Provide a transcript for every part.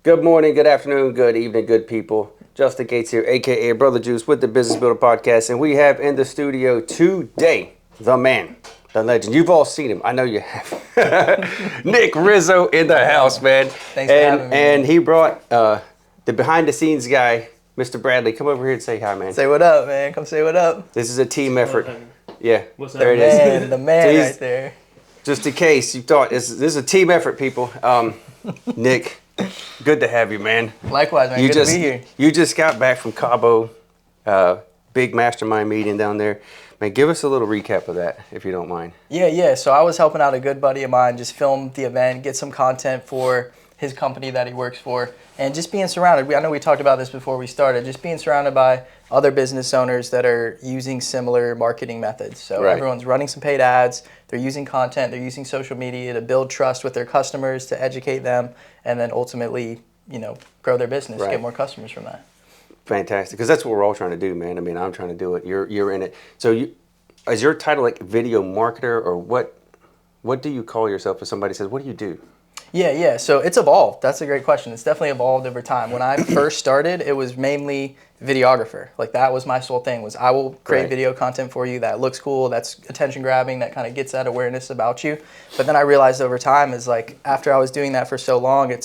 Good morning, good afternoon, good evening, good people. Justin Gates here, aka Brother Juice, with the Business Builder Podcast, and we have in the studio today the man, the legend. You've all seen him. I know you have. Nick Rizzo in the house, man. Thanks for having me. And he brought the behind-the-scenes guy, Mr. Bradley. Come over here and say hi, man. Say what up, man. Come say what up. This is a team effort. Yeah, What's up, there it Man, is. the man right there. Just in case you thought this is a team effort, people. Nick, good to have you, man. Likewise, man. Good to be here. You just got back from Cabo, big mastermind meeting down there. Man, give us a little recap of that, if you don't mind. Yeah. So I was helping out a good buddy of mine, just film the event, get some content for his company that he works for, and just being surrounded. I know we talked about this before we started, just being surrounded by other business owners that are using similar marketing methods. So Everyone's running some paid ads, they're using content, they're using social media to build trust with their customers, to educate them, and then ultimately, grow their business, get more customers from that. Fantastic, because that's what we're all trying to do, man. I mean, I'm trying to do it. You're in it. So is your title like video marketer, or what do you call yourself if somebody says, what do you do? Yeah. So it's evolved. That's a great question. It's definitely evolved over time. When I first started, it was mainly videographer. Like that was my sole thing, was I will create video content for you that looks cool, that's attention grabbing, that kind of gets that awareness about you. But then I realized over time is like, after I was doing that for so long,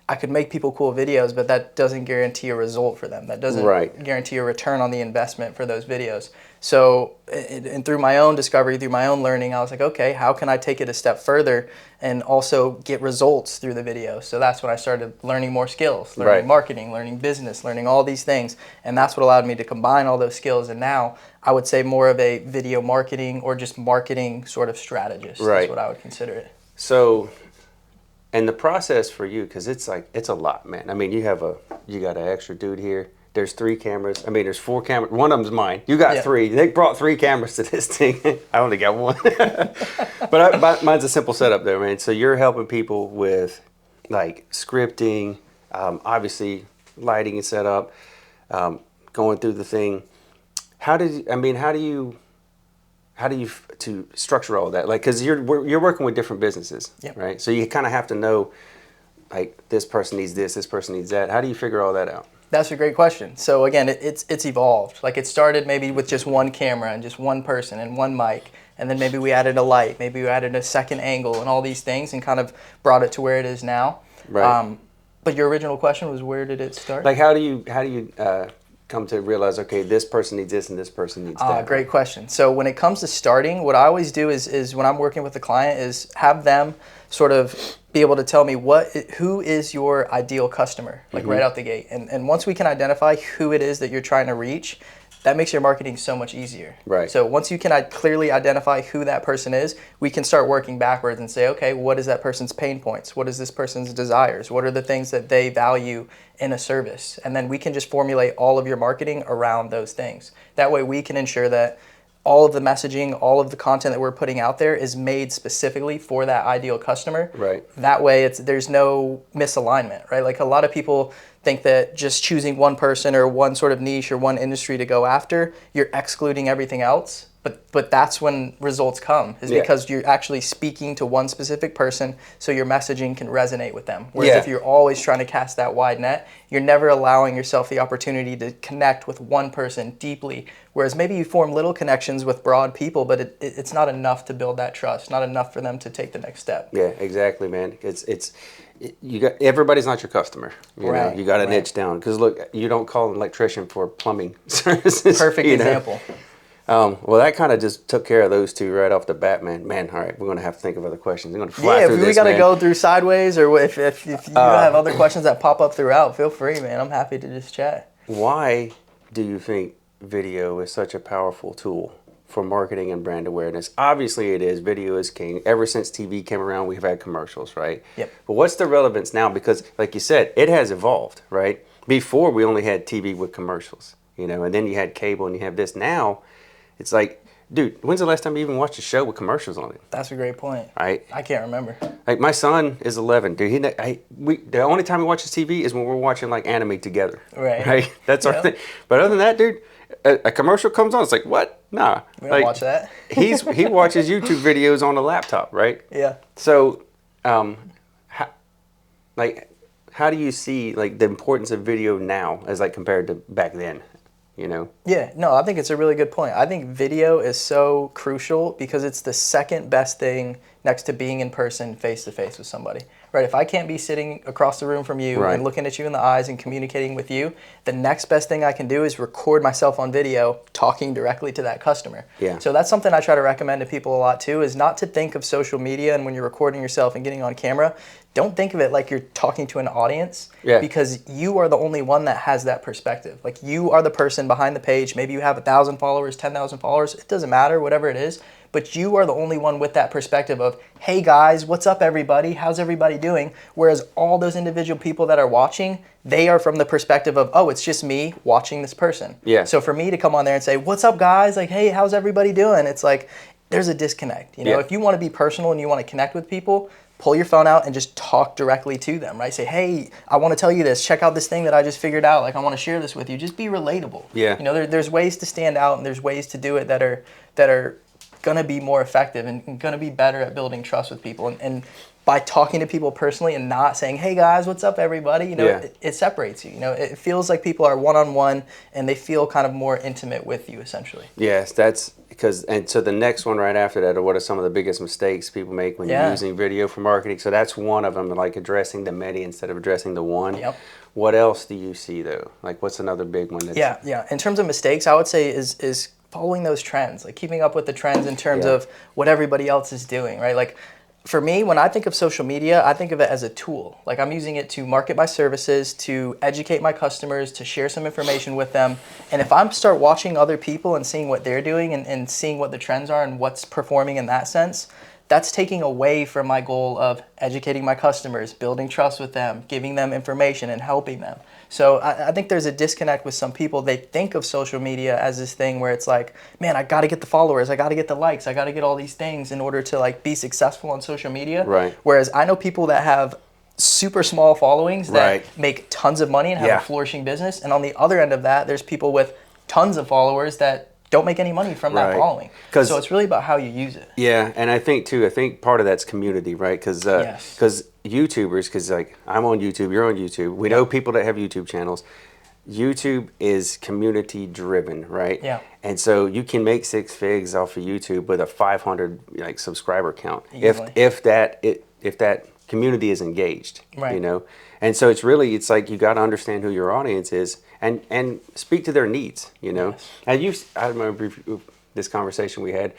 I could make people cool videos, but that doesn't guarantee a result for them. That doesn't guarantee a return on the investment for those videos. So, and through my own discovery, through my own learning, I was like, okay, how can I take it a step further and also get results through the video? So that's when I started learning more skills, learning marketing, learning business, learning all these things. And that's what allowed me to combine all those skills. And now I would say more of a video marketing or just marketing sort of strategist is what I would consider it. So, and the process for you, because it's a lot, man. I mean, you got an extra dude here. There's 3 cameras. I mean, there's 4 cameras. One of them's mine. You got 3. Nick brought 3 cameras to this thing. I only got 1. But mine's a simple setup there, man. So you're helping people with like scripting, obviously lighting and setup, going through the thing. How do you to structure all of that? Like, because you're working with different businesses, right? So you kind of have to know, like, this person needs this person needs that. How do you figure all that out? That's a great question. So again, it's evolved. Like it started maybe with just one camera and just one person and one mic, and then maybe we added a light, maybe we added a second angle and all these things, and kind of brought it to where it is now. Right. But your original question was, where did it start? Like, how do you come to realize, okay, this person needs this and this person needs that? Great question. So when it comes to starting, what I always do is when I'm working with a client is have them sort of be able to tell me who is your ideal customer, like right out the gate. And once we can identify who it is that you're trying to reach, that makes your marketing so much easier. Right. So once you can clearly identify who that person is, we can start working backwards and say, okay, what is that person's pain points? What is this person's desires? What are the things that they value in a service? And then we can just formulate all of your marketing around those things. That way we can ensure that all of the messaging, all of the content that we're putting out there is made specifically for that ideal customer. Right. That way there's no misalignment, right? Like a lot of people think that just choosing one person or one sort of niche or one industry to go after, you're excluding everything else. But that's when results come, is because you're actually speaking to one specific person, so your messaging can resonate with them. Whereas if you're always trying to cast that wide net, you're never allowing yourself the opportunity to connect with one person deeply. Whereas maybe you form little connections with broad people, but it's not enough to build that trust, not enough for them to take the next step. Yeah, exactly, man. Everybody's not your customer. You know, you got to niche down. Because look, you don't call an electrician for plumbing services. Perfect example. Well, that kind of just took care of those 2 right off the bat, man. All right, we're going to have to think of other questions. I'm going to fly through this, if we got to go through sideways, or if you have other questions that pop up throughout, feel free, man. I'm happy to just chat. Why do you think video is such a powerful tool for marketing and brand awareness? Obviously it is. Video is king. Ever since TV came around, we've had commercials, right? Yep. But what's the relevance now? Because like you said, it has evolved, right? Before we only had TV with commercials, and then you had cable and you have this. Now it's like, dude, when's the last time you even watched a show with commercials on it? That's a great point. Right? I can't remember. Like my son is 11, dude. The only time he watches TV is when we're watching like anime together. Right? That's our thing. But other than that, dude, a commercial comes on, it's like, what? Nah. We don't watch that. he watches YouTube videos on a laptop, right? Yeah. So, how do you see like the importance of video now as like compared to back then? You know? Yeah, no, I think it's a really good point. I think video is so crucial because it's the second best thing next to being in person, face to face with somebody. Right? If I can't be sitting across the room from you Right. and looking at you in the eyes and communicating with you, the next best thing I can do is record myself on video talking directly to that customer. Yeah. So that's something I try to recommend to people a lot too, is not to think of social media and when you're recording yourself and getting on camera, don't think of it like you're talking to an audience, Yeah. because you are the only one that has that perspective. Like, you are the person behind the page. Maybe you have 1,000 followers, 10,000 followers. It doesn't matter, whatever it is. But you are the only one with that perspective of, hey guys, what's up everybody? How's everybody doing? Whereas all those individual people that are watching, they are from the perspective of, oh, it's just me watching this person. Yeah. So for me to come on there and say, what's up guys? Like, hey, how's everybody doing? It's like, there's a disconnect. You know, Yeah. if you want to be personal and you want to connect with people, pull your phone out and just talk directly to them, right? Say, hey, I want to tell you this. Check out this thing that I just figured out. Like, I want to share this with you. Just be relatable. Yeah. You know, there's ways to stand out and there's ways to do it that are going to be more effective and going to be better at building trust with people. And by talking to people personally and not saying, hey guys, what's up everybody? You know, Yeah. it separates you. You know, it feels like people are one-on-one and they feel kind of more intimate with you, essentially. Yes, that's because, and so the next one right after that are what are some of the biggest mistakes people make when Yeah. you're using video for marketing. So that's one of them, like addressing the many instead of addressing the one. Yep. What else do you see though? Like what's another big one? That's, Yeah. In terms of mistakes, I would say is following those trends, like keeping up with the trends in terms Yeah. of what everybody else is doing, right? Like, for me, when I think of social media, I think of it as a tool. Like, I'm using it to market my services, to educate my customers, to share some information with them. And if I start watching other people and seeing what they're doing and seeing what the trends are and what's performing in that sense, that's taking away from my goal of educating my customers, building trust with them, giving them information and helping them. So I think there's a disconnect with some people. They think of social media as this thing where it's like, man, I got to get the followers, I got to get the likes, I got to get all these things in order to like be successful on social media. Right. Whereas I know people that have super small followings that Right. make tons of money and have Yeah. a flourishing business. And on the other end of that, there's people with tons of followers that don't make any money from that Right. following. 'Cause- So it's really about how you use it. Yeah, and I think part of that's community, right? Because Yes. YouTubers, because like I'm on YouTube, you're on YouTube. We know people that have YouTube channels. YouTube is community driven, right? Yeah. And so you can make 6 figs off of YouTube with a 500 like subscriber count Easily. if that community is engaged, Right. you know. And so it's like you got to understand who your audience is and speak to their needs, you know. Yes. And I remember this conversation we had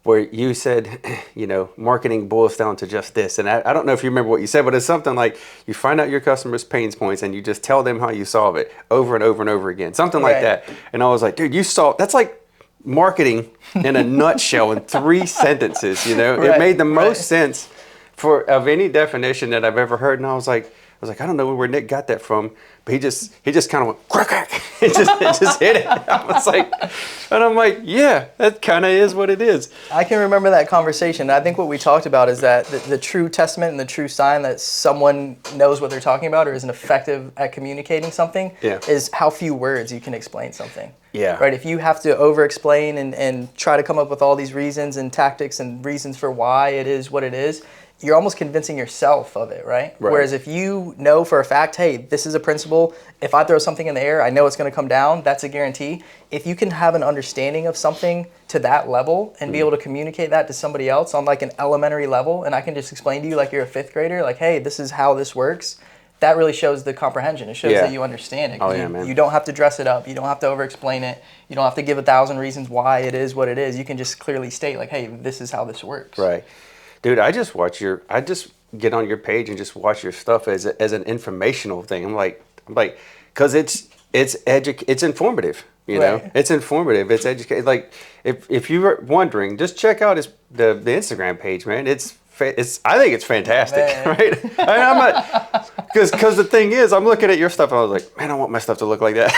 where you said, you know, marketing boils down to just this. And I don't know if you remember what you said, but it's something like you find out your customers' pain points and you just tell them how you solve it over and over and over again. Something like Right. that. And I was like, dude, that's like marketing in a nutshell in 3 sentences, you know? It Right, made the most right. sense of any definition that I've ever heard. And I was like, I don't know where Nick got that from, but he just kind of went crack, crack. It just hit it. I'm like, yeah, that kind of is what it is. I can remember that conversation. I think what we talked about is that the true testament and the true sign that someone knows what they're talking about or is effective at communicating something Yeah. is how few words you can explain something. Yeah. Right? If you have to over-explain and try to come up with all these reasons and tactics and reasons for why it is what it is, you're almost convincing yourself of it, right? Right. Whereas if you know for a fact, hey, this is a principle, if I throw something in the air, I know it's going to come down, that's a guarantee. If you can have an understanding of something to that level and be able to communicate that to somebody else on like an elementary level, and I can just explain to you like you're a 5th grader, like, hey, this is how this works, that really shows the comprehension. It shows Yeah. that you understand it. 'Cause Oh, yeah, man. You don't have to dress it up. You don't have to over-explain it. You don't have to give 1,000 reasons why it is what it is. You can just clearly state like, hey, this is how this works. Right. Dude, I just get on your page and just watch your stuff as an informational thing. I'm like, because it's informative, you know. Right. It's informative. It's educated. Like if you were wondering, just check out the Instagram page, man. I think it's fantastic, Man. right? I'm not because the thing is, I'm looking at your stuff and I was like, man, I want my stuff to look like that.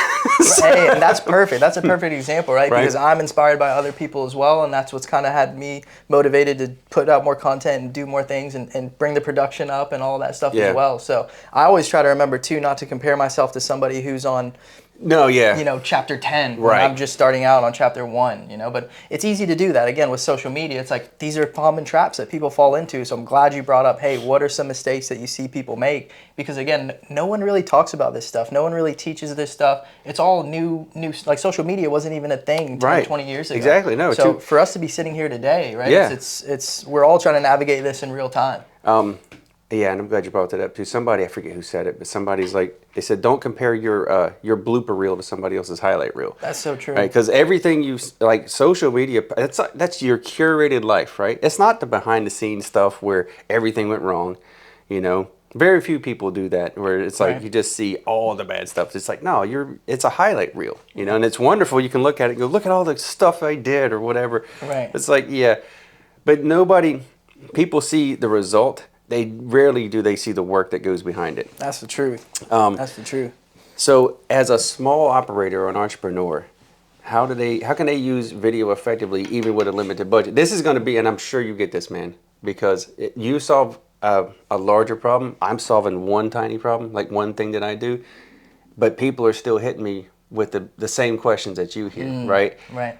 Hey, and that's perfect. That's a perfect example, right? Right. Because I'm inspired by other people as well, and that's what's kind of had me motivated to put out more content and do more things and bring the production up and all that stuff Yeah. as well. So I always try to remember too not to compare myself to somebody who's on No, yeah. Chapter 10 when Right. I'm just starting out on chapter 1, but it's easy to do that. Again, with social media, it's like these are common traps that people fall into. So I'm glad you brought up, hey, what are some mistakes that you see people make? Because again, no one really talks about this stuff. No one really teaches this stuff. It's all new, like social media wasn't even a thing 10, Right. 20 years ago. Exactly. No. So for us to be sitting here today, right? Yeah. It's we're all trying to navigate this in real time. Yeah, and I'm glad you brought that up too. Somebody, I forget who said it, but somebody's like, they said, don't compare your blooper reel to somebody else's highlight reel. That's so true. Right? Because everything like social media, that's your curated life, right? It's not the behind the scenes stuff where everything went wrong. Very few people do that, where it's like you just see all the bad stuff. It's like, no, it's a highlight reel, and it's wonderful. You can look at it and go, look at all the stuff I did or whatever. Right. It's like, yeah, but people see the result. They rarely do they see the work that goes behind it. That's the truth. That's the truth. So as a small operator or an entrepreneur, how can they use video effectively even with a limited budget? This is going to be, and I'm sure you get this, man, because you solve a larger problem. I'm solving one tiny problem, like one thing that I do, but people are still hitting me with the same questions that you hear, right? Right.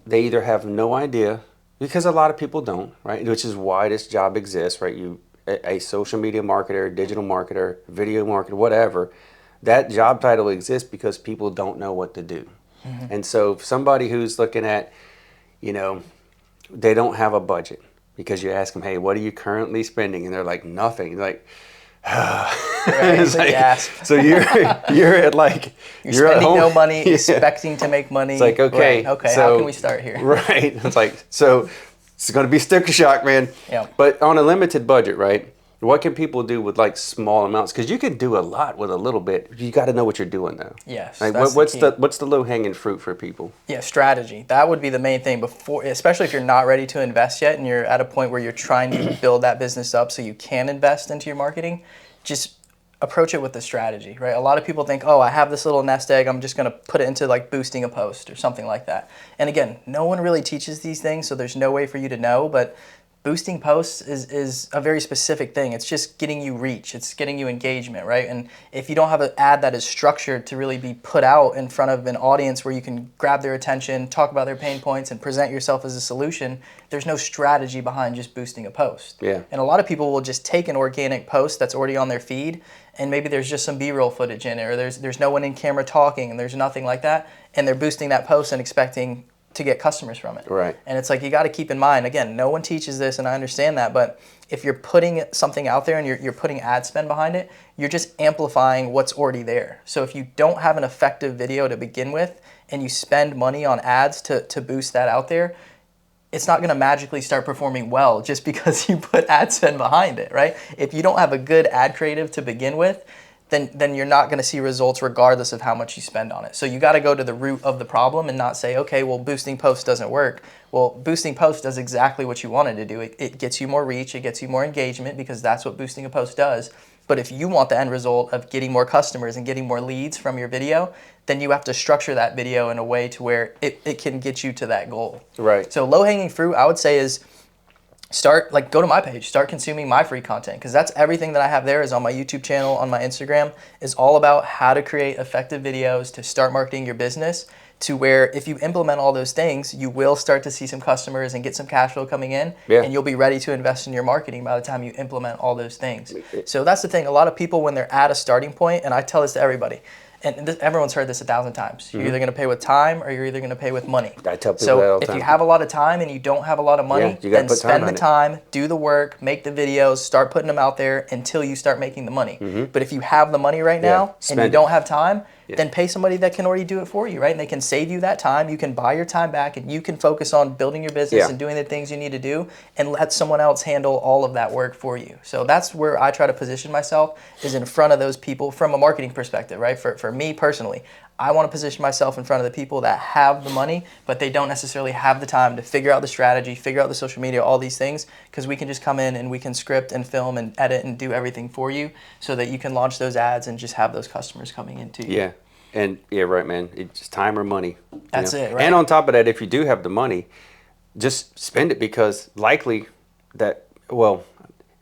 They either have no idea, because a lot of people don't, right? Which is why this job exists, right? A social media marketer, digital marketer, video marketer, whatever, that job title exists because people don't know what to do. Mm-hmm. And so somebody who's looking at, they don't have a budget, because you ask them, hey, what are you currently spending? And they're like, nothing. You're like, It's like, gasp. So you're at like you're spending at home. No money, expecting to make money. It's like, okay, okay, so, how can we start here? Right. It's like, so it's going to be sticker shock, man. Yeah. But on a limited budget, right? What can people do with like small amounts? Because you can do a lot with a little bit. You got to know what you're doing, though. Yes. Like, that's what's the key. what's the low hanging fruit for people? Yeah, strategy. That would be the main thing before, especially if you're not ready to invest yet and you're at a point where you're trying to build that business up so you can invest into your marketing. Just approach it with the strategy, right? A lot of people think, oh, I have this little nest egg, I'm just going to put it into like boosting a post or something like that. And again, no one really teaches these things, so there's no way for you to know, but boosting posts is a very specific thing. It's just getting you reach. It's getting you engagement, right? And if you don't have an ad that is structured to really be put out in front of an audience where you can grab their attention, talk about their pain points, and present yourself as a solution, there's no strategy behind just boosting a post. Yeah. And a lot of people will just take an organic post that's already on their feed, and maybe there's just some B-roll footage in it, or there's no one in camera talking, and there's nothing like that, and they're boosting that post and expecting to get customers from it. Right. And it's like, you got to keep in mind, again, no one teaches this, and I understand that, but if you're putting something out there and you're putting ad spend behind it, you're just amplifying what's already there. So if you don't have an effective video to begin with and you spend money on ads to boost that out there, it's not going to magically start performing well just because you put ad spend behind it, right? If you don't have a good ad creative to begin with, then you're not going to see results regardless of how much you spend on it. So you got to go to the root of the problem and not say, okay, well, boosting posts doesn't work. Well, boosting posts does exactly what you wanted to do. It gets you more reach, it gets you more engagement, because that's what boosting a post does. But if you want the end result of getting more customers and getting more leads from your video, then you have to structure that video in a way to where it can get you to that goal. Right. So low-hanging fruit, I would say, is go to my page, start consuming my free content, because that's everything that I have there is on my YouTube channel, on my Instagram, is all about how to create effective videos to start marketing your business, to where if you implement all those things, you will start to see some customers and get some cash flow coming in, and you'll be ready to invest in your marketing by the time you implement all those things. So that's the thing. A lot of people, when they're at a starting point, and I tell this to everybody, and everyone's heard this 1,000 times. You're either going to pay with time or you're either going to pay with money. I tell people that so all the if time. you have a lot of time and you don't have a lot of money, then spend the time, do the work, make the videos, start putting them out there until you start making the money. But if you have the money right now and you don't have time, then pay somebody that can already do it for you, right? And they can save you that time. You can buy your time back, and you can focus on building your business and doing the things you need to do, and let someone else handle all of that work for you. So that's where I try to position myself, is in front of those people from a marketing perspective, right? For me personally, I want to position myself in front of the people that have the money, but they don't necessarily have the time to figure out the strategy, figure out the social media, all these things, because we can just come in and we can script and film and edit and do everything for you so that you can launch those ads and just have those customers coming into you. Yeah. And right, man. It's just time or money. That's it, right? And on top of that, if you do have the money, just spend it, because likely that, well,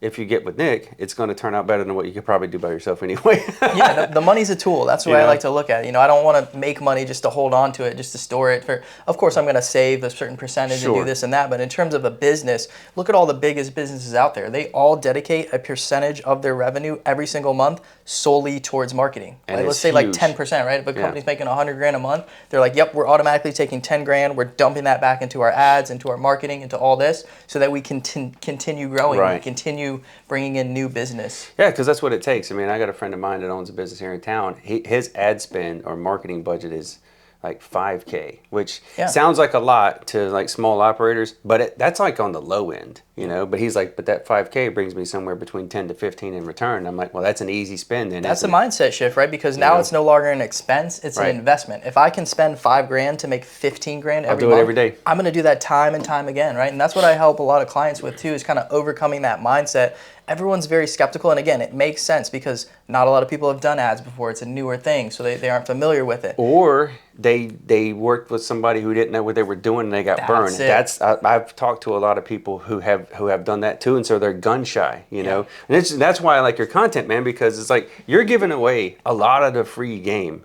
if you get with Nick, it's going to turn out better than what you could probably do by yourself anyway. Yeah, the money's a tool. That's the way I like to look at it. I don't want to make money just to hold on to it, just to store it. Of course, I'm going to save a certain percentage and do this and that. But in terms of a business, look at all the biggest businesses out there. They all dedicate a percentage of their revenue every single month solely towards marketing. And let's say huge. like 10%, right? If a company's making $100,000 a month, they're like, yep, we're automatically taking 10 grand. We're dumping that back into our ads, into our marketing, into all this, so that we can continue growing, and continue bringing in new business. Yeah, because that's what it takes. I mean, I got a friend of mine that owns a business here in town. His ad spend or marketing budget is like $5K, which sounds like a lot to like small operators, but that's like on the low end, But he's like, but that $5K brings me somewhere between 10 to 15 in return. I'm like, well, that's an easy spend. Then that's a mindset shift, right? Because now it's no longer an expense; it's an investment. If I can spend $5,000 to make 15 grand every month, every day. I'm going to do that time and time again, right? And that's what I help a lot of clients with too, is kind of overcoming that mindset. Everyone's very skeptical, and again, it makes sense because not a lot of people have done ads before. It's a newer thing, so they aren't familiar with it. Or they worked with somebody who didn't know what they were doing and they got burned. I've talked to a lot of people who have done that too, and so they're gun shy, And that's why I like your content, man, because it's like you're giving away a lot of the free game,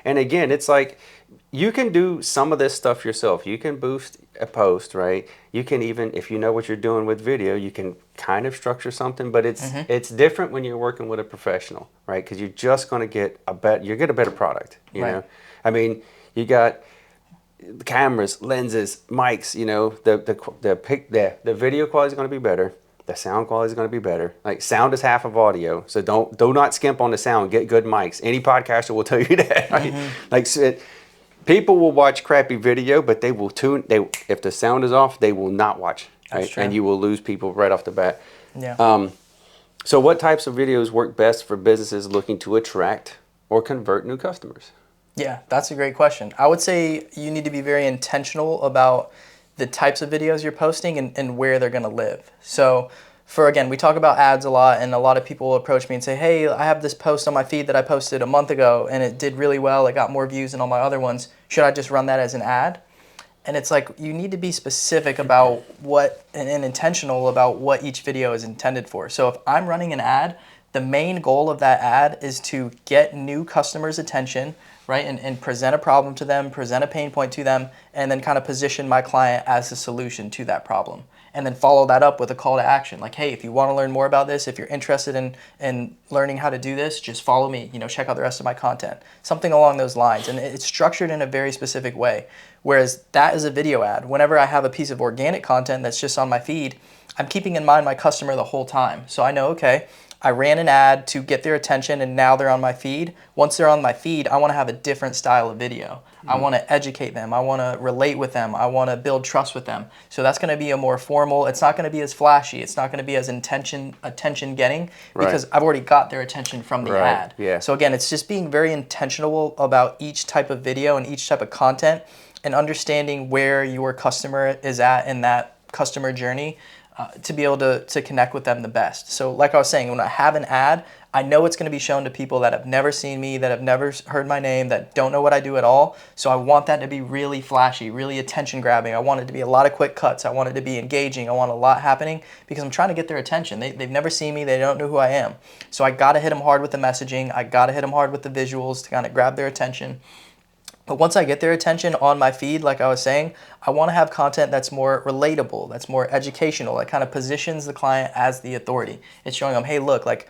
And again, it's like you can do some of this stuff yourself. You can boost a post, right? You can even, if you know what you're doing with video, you can kind of structure something, but it's different when you're working with a professional, right? Because you're just going to get a better product, you know? I mean, you got cameras, lenses, mics, the video quality is going to be better. The sound quality is going to be better. Like, sound is half of audio, so do not skimp on the sound. Get good mics. Any podcaster will tell you that, right? People will watch crappy video, but they will if the sound is off, they will not watch, right? That's true. And you will lose people right off the bat. Yeah. So what types of videos work best for businesses looking to attract or convert new customers? Yeah, that's a great question. I would say you need to be very intentional about the types of videos you're posting and where they're going to live. So again, we talk about ads a lot, and a lot of people approach me and say, hey, I have this post on my feed that I posted a month ago and it did really well. It got more views than all my other ones. Should I just run that as an ad? And it's like, you need to be specific about and intentional about what each video is intended for. So if I'm running an ad, the main goal of that ad is to get new customers' attention, right? And present a problem to them, present a pain point to them, and then kind of position my client as the solution to that problem. And then follow that up with a call to action. Like, hey, if you want to learn more about this, if you're interested in learning how to do this, just follow me, check out the rest of my content. Something along those lines. And it's structured in a very specific way. Whereas that is a video ad. Whenever I have a piece of organic content that's just on my feed, I'm keeping in mind my customer the whole time. So I know, okay, I ran an ad to get their attention and now they're on my feed. Once they're on my feed, I want to have a different style of video. I want to educate them. I want to relate with them. I want to build trust with them. So that's going to be a more formal, it's not going to be as flashy. It's not going to be as attention getting because I've already got their attention from the ad. Yeah. So again, it's just being very intentional about each type of video and each type of content and understanding where your customer is at in that customer journey to be able to connect with them the best. So like I was saying, when I have an ad, I know it's going to be shown to people that have never seen me, that have never heard my name, that don't know what I do at all. So I want that to be really flashy, really attention grabbing. I want it to be a lot of quick cuts. I want it to be engaging. I want a lot happening because I'm trying to get their attention. They've never seen me. They don't know who I am. So I got to hit them hard with the messaging. I got to hit them hard with the visuals to kind of grab their attention. But once I get their attention on my feed, like I was saying, I want to have content that's more relatable, that's more educational, that kind of positions the client as the authority. It's showing them, hey, look, like,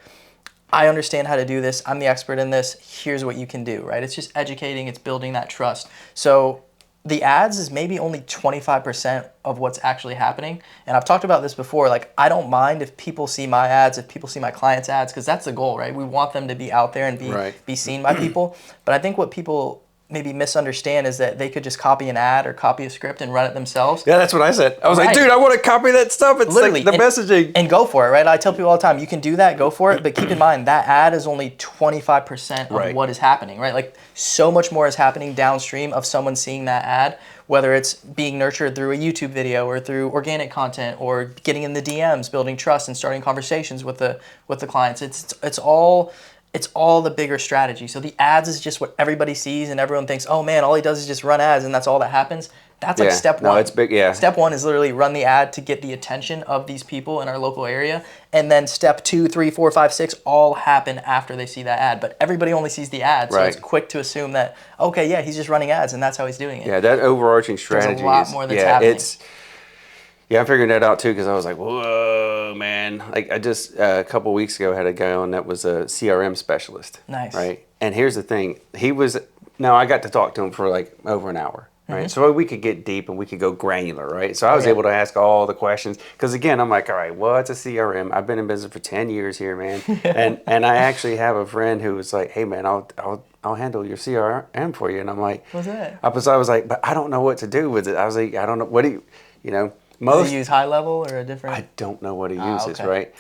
I understand how to do this. I'm the expert in this. Here's what you can do, right? It's just educating. It's building that trust. So the ads is maybe only 25% of what's actually happening. And I've talked about this before. Like, I don't mind if people see my ads, if people see my clients' ads, because that's the goal, right? We want them to be out there and be seen by people. But I think what people maybe misunderstand is that they could just copy an ad or copy a script and run it themselves. Yeah, that's what I said. I was like, dude, I want to copy that stuff. It's literally like the messaging. And go for it, right? I tell people all the time, you can do that, go for it. But keep in mind, that ad is only 25% of what is happening, right? Like, so much more is happening downstream of someone seeing that ad, whether it's being nurtured through a YouTube video or through organic content or getting in the DMs, building trust and starting conversations with the clients. It's all the bigger strategy. So the ads is just what everybody sees and everyone thinks, oh man, all he does is just run ads and that's all that happens. That's like step one. No, it's big, yeah. Step one is literally run the ad to get the attention of these people in our local area. And then step 2, 3, 4, 5, 6 all happen after they see that ad. But everybody only sees the ad, so it's quick to assume that, okay, yeah, he's just running ads and that's how he's doing it. Yeah, that overarching strategy There's a lot more that's happening. Yeah, I'm figuring that out too because I was like, whoa, man. Like I just, a couple of weeks ago, had a guy on that was a CRM specialist. Nice. Right? And here's the thing. Now I got to talk to him for like over an hour. Right. So we could get deep and we could go granular, right? So I was able to ask all the questions because again, I'm like, all right, what's a CRM? I've been in business for 10 years here, man. and I actually have a friend who was like, hey man, I'll handle your CRM for you. And I'm like, what's that? I was like, but I don't know what to do with it. I was like, I don't know. What do you know, Does he use high level or a different? I don't know what he uses, right?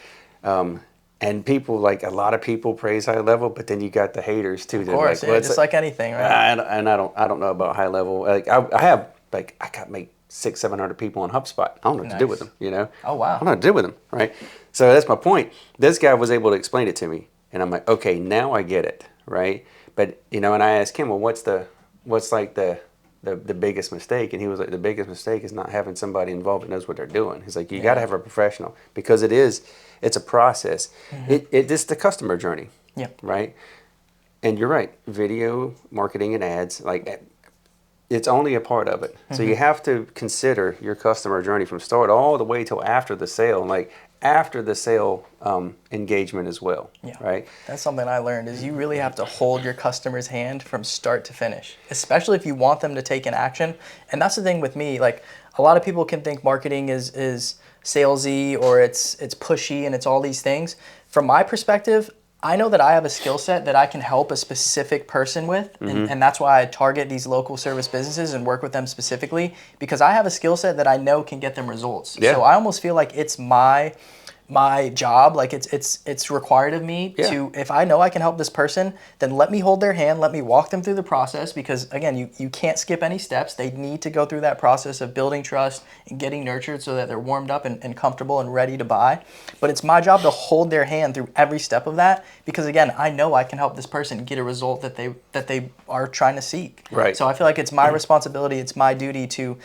And people, like a lot of people praise high level, but then you got the haters too. Of course, like, just like anything, right? And I don't know about high level. Like I have, like I got maybe 600-700 people on HubSpot. I don't know what to do with them, you know? Oh wow. I don't know what to do with them, right? So that's my point. This guy was able to explain it to me, and I'm like, okay, now I get it, right? But you know, and I asked him, well, what's like the biggest mistake? And he was like, the biggest mistake is not having somebody involved that knows what they're doing. He's like, you got to have a professional because it's a process. It's the customer journey, right? And you're right, video marketing and ads, like it's only a part of it. So you have to consider your customer journey from start all the way till after the sale, and like after the sale engagement as well, right? That's something I learned is you really have to hold your customer's hand from start to finish, especially if you want them to take an action. And that's the thing with me, like a lot of people can think marketing is salesy or it's pushy and it's all these things. From my perspective, I know that I have a skill set that I can help a specific person with, and that's why I target these local service businesses and work with them specifically, because I have a skill set that I know can get them results. So I almost feel like it's my job, like it's required of me to, if I know I can help this person, then let me hold their hand, let me walk them through the process, because again, you can't skip any steps. They need to go through that process of building trust and getting nurtured so that they're warmed up and comfortable and ready to buy. But it's my job to hold their hand through every step of that, because again, I know I can help this person get a result that they are trying to seek. Right. So I feel like it's my responsibility, it's my duty to,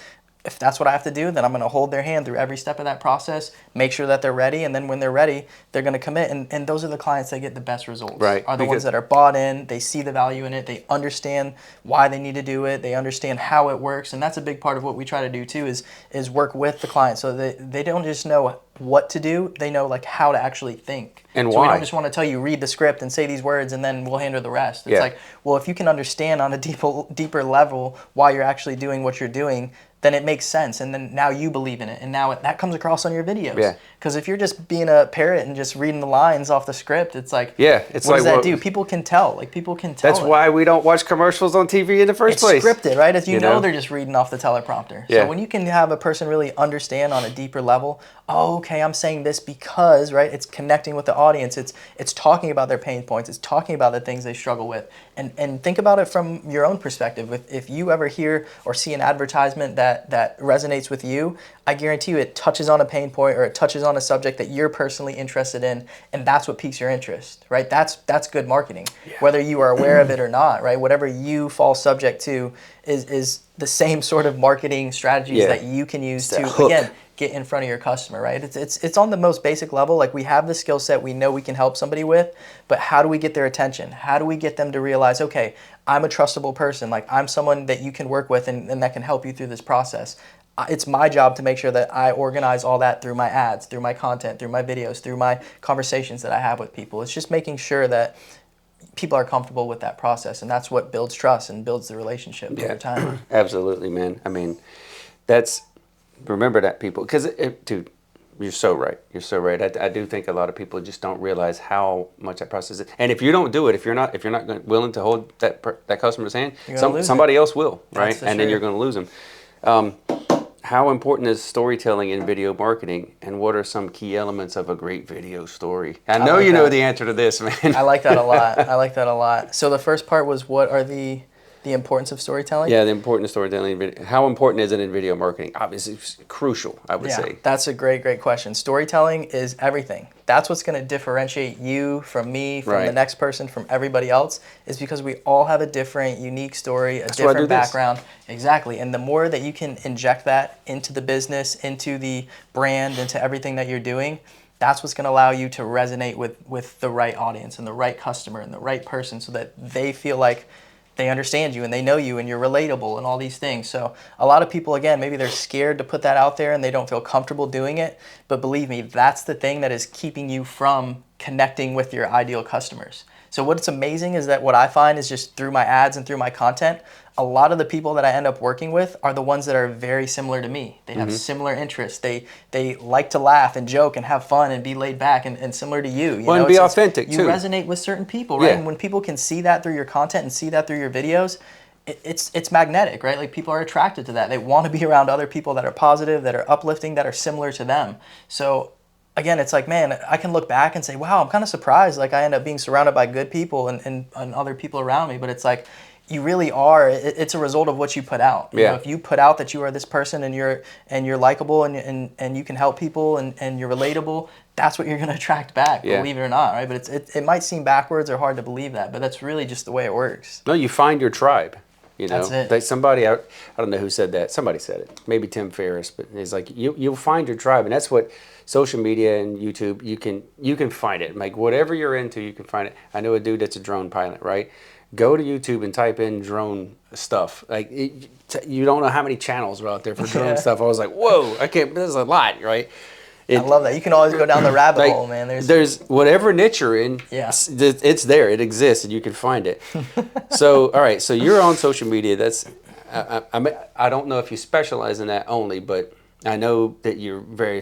if that's what I have to do, then I'm going to hold their hand through every step of that process, make sure that they're ready, and then when they're ready, they're going to commit. And those are the clients that get the best results. Right. Are the ones that are bought in, they see the value in it, they understand why they need to do it, they understand how it works, and that's a big part of what we try to do too, is work with the client so that they don't just know what to do, they know like how to actually think. And so why. we don't just want to tell you read the script and say these words and then we'll handle the rest. It's like, well, if you can understand on a deeper level why you're actually doing what you're doing, then it makes sense, and then now you believe in it, and now that comes across on your videos. Because if you're just being a parrot and just reading the lines off the script, it's like, what does that do? People can tell. Like people can tell. That's why we don't watch commercials on TV in the first place. It's scripted, right? As you know, they're just reading off the teleprompter. So when you can have a person really understand on a deeper level, oh, okay, I'm saying this because, right? It's connecting with the audience. It's talking about their pain points. It's talking about the things they struggle with. And think about it from your own perspective. If you ever hear or see an advertisement that resonates with you, I guarantee you it touches on a pain point or it touches on a subject that you're personally interested in, and that's what piques your interest, right? That's good marketing, whether you are aware of it or not, right? Whatever you fall subject to is the same sort of marketing strategies that you can use to, again, get in front of your customer, right? It's on the most basic level. Like we have the skill set we know we can help somebody with, but how do we get their attention? How do we get them to realize, okay, I'm a trustable person. Like I'm someone that you can work with and that can help you through this process. It's my job to make sure that I organize all that through my ads, through my content, through my videos, through my conversations that I have with people. It's just making sure that people are comfortable with that process, and that's what builds trust and builds the relationship over time. Absolutely, man. I mean, remember that people, because dude, you're so right. You're so right. I do think a lot of people just don't realize how much that process is. And if you don't do it, if you're not willing to hold that customer's hand, somebody else will, right? And then you're going to lose them. How important is storytelling in video marketing, and what are some key elements of a great video story? I know the answer to this, man. I like that a lot. So the first part was, what are the The importance of storytelling? Yeah, the importance of storytelling. How important is it in video marketing? Obviously, it's crucial, I would say. That's a great question. Storytelling is everything. That's what's going to differentiate you from me, from the next person, from everybody else, is because we all have a different, unique story, a different background. Exactly. And the more that you can inject that into the business, into the brand, into everything that you're doing, that's what's going to allow you to resonate with the right audience and the right customer and the right person, so that they feel like they understand you and they know you and you're relatable and all these things. So a lot of people, again, maybe they're scared to put that out there and they don't feel comfortable doing it. But believe me, that's the thing that is keeping you from connecting with your ideal customers. So what's amazing is that what I find is just through my ads and through my content, a lot of the people that I end up working with are the ones that are very similar to me. They have similar interests. They like to laugh and joke and have fun and be laid back and similar to you. And be authentic too. You resonate with certain people, right? And when people can see that through your content and see that through your videos, it's magnetic, right? Like people are attracted to that. They want to be around other people that are positive, that are uplifting, that are similar to them. So again, it's like, man, I can look back and say, wow, I'm kind of surprised. Like I end up being surrounded by good people and other people around me. But it's like, you really are. It's a result of what you put out. You know, if you put out that you are this person and you're likable and you can help people and you're relatable, that's what you're going to attract back, believe it or not, right? But it might seem backwards or hard to believe that, but that's really just the way it works. No, you find your tribe. You know, that's it. Like somebody, I don't know who said that. Somebody said it. Maybe Tim Ferriss, but it's like you'll find your tribe, and that's what social media and YouTube. You can find it. Like whatever you're into, you can find it. I know a dude that's a drone pilot, right? Go to YouTube and type in drone stuff. Like you don't know how many channels are out there for drone stuff. I was like, whoa, I can't. There's a lot, right? I love that. You can always go down the rabbit hole, man. There's whatever niche you're in, it's there. It exists, and you can find it. So, all right. So you're on social media. That's I don't know if you specialize in that only, but I know that you're very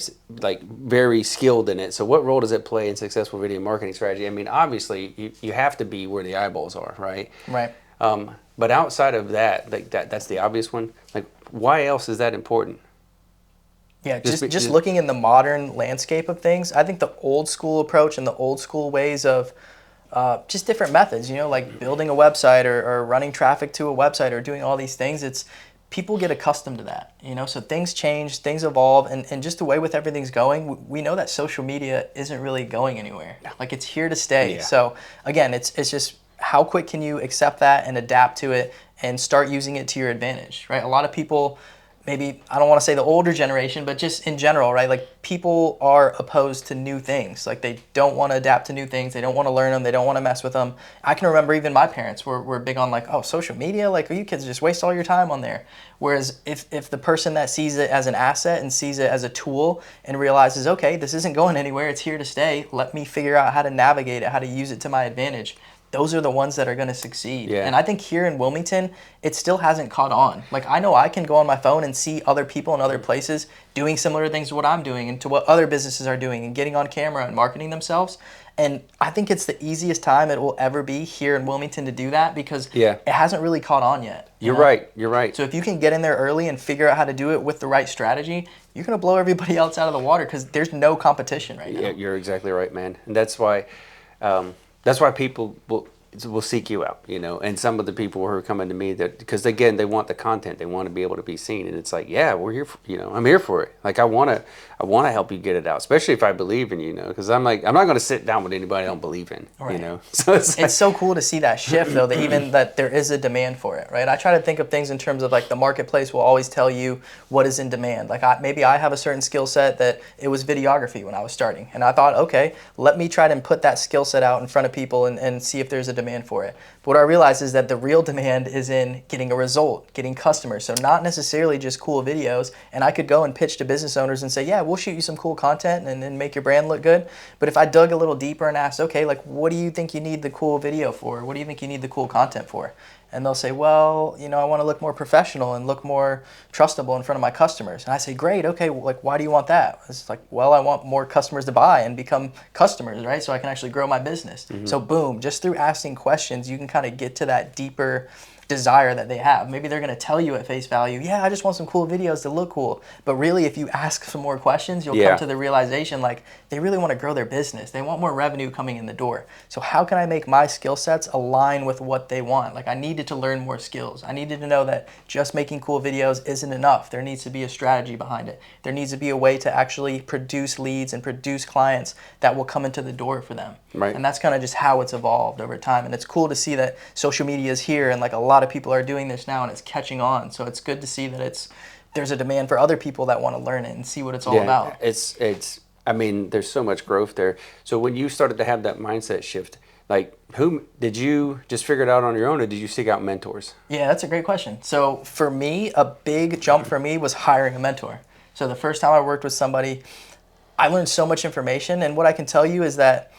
skilled in it. So what role does it play in successful video marketing strategy? I mean, obviously, you have to be where the eyeballs are, right? Right. But outside of that, that's the obvious one. Like, why else is that important? Yeah, just looking in the modern landscape of things, I think the old school approach and the old school ways of just different methods, you know, like building a website or running traffic to a website or doing all these things, people get accustomed to that, you know, so things change, things evolve, and just the way with everything's going, we know that social media isn't really going anywhere. Like it's here to stay. Yeah. So again, it's just how quick can you accept that and adapt to it and start using it to your advantage, right? A lot of people, maybe, I don't want to say the older generation, but just in general, right? Like people are opposed to new things. Like they don't want to adapt to new things. They don't want to learn them. They don't want to mess with them. I can remember even my parents were big on like, oh, social media? Like, you kids just waste all your time on there. Whereas if the person that sees it as an asset and sees it as a tool and realizes, okay, this isn't going anywhere. It's here to stay. Let me figure out how to navigate it, how to use it to my advantage. Those are the ones that are going to succeed. Yeah. And I think here in Wilmington, it still hasn't caught on. Like I know I can go on my phone and see other people in other places doing similar things to what I'm doing and to what other businesses are doing and getting on camera and marketing themselves. And I think it's the easiest time it will ever be here in Wilmington to do that because it hasn't really caught on yet. You're right. So if you can get in there early and figure out how to do it with the right strategy, you're going to blow everybody else out of the water because there's no competition right now. Yeah, you're exactly right, man. And that's why people will seek you out, you know. And some of the people who are coming to me, that because again they want the content, they want to be able to be seen, and it's like, yeah, we're here for, you know, I'm here for it. Like I want to help you get it out, especially if I believe in you, know, because I'm not going to sit down with anybody I don't believe in, you know. So it's so cool to see that shift though, that even that there is a demand for it, right? I try to think of things in terms of like the marketplace will always tell you what is in demand. Like maybe I have a certain skill set that it was videography when I was starting, and I thought, okay, let me try to put that skill set out in front of people and see if there's a demand for it. But what I realized is that the real demand is in getting a result, getting customers. So not necessarily just cool videos. And I could go and pitch to business owners and say, yeah, we'll shoot you some cool content and make your brand look good. But if I dug a little deeper and asked, okay, like what do you think you need the cool video for? What do you think you need the cool content for? And they'll say, well, you know, I want to look more professional and look more trustable in front of my customers. And I say, great, okay, well, like, why do you want that? It's like, well, I want more customers to buy and become customers, right? So I can actually grow my business. Mm-hmm. So boom, just through asking questions, you can kind of get to that deeper desire that they have. Maybe they're going to tell you at face value, yeah, I just want some cool videos to look cool. But really, if you ask some more questions, you'll come to the realization like they really want to grow their business. They want more revenue coming in the door. So how can I make my skill sets align with what they want? Like I needed to learn more skills. I needed to know that just making cool videos isn't enough. There needs to be a strategy behind it. There needs to be a way to actually produce leads and produce clients that will come into the door for them. Right. And that's kind of just how it's evolved over time. And it's cool to see that social media is here and like a lot of people are doing this now and it's catching on. So it's good to see that there's a demand for other people that want to learn it and see what it's all about. I mean, there's so much growth there. So when you started to have that mindset shift, like who did you just figure it out on your own, or did you seek out mentors? Yeah, that's a great question. So for me, a big jump for me was hiring a mentor. So the first time I worked with somebody, I learned so much information. And what I can tell you is that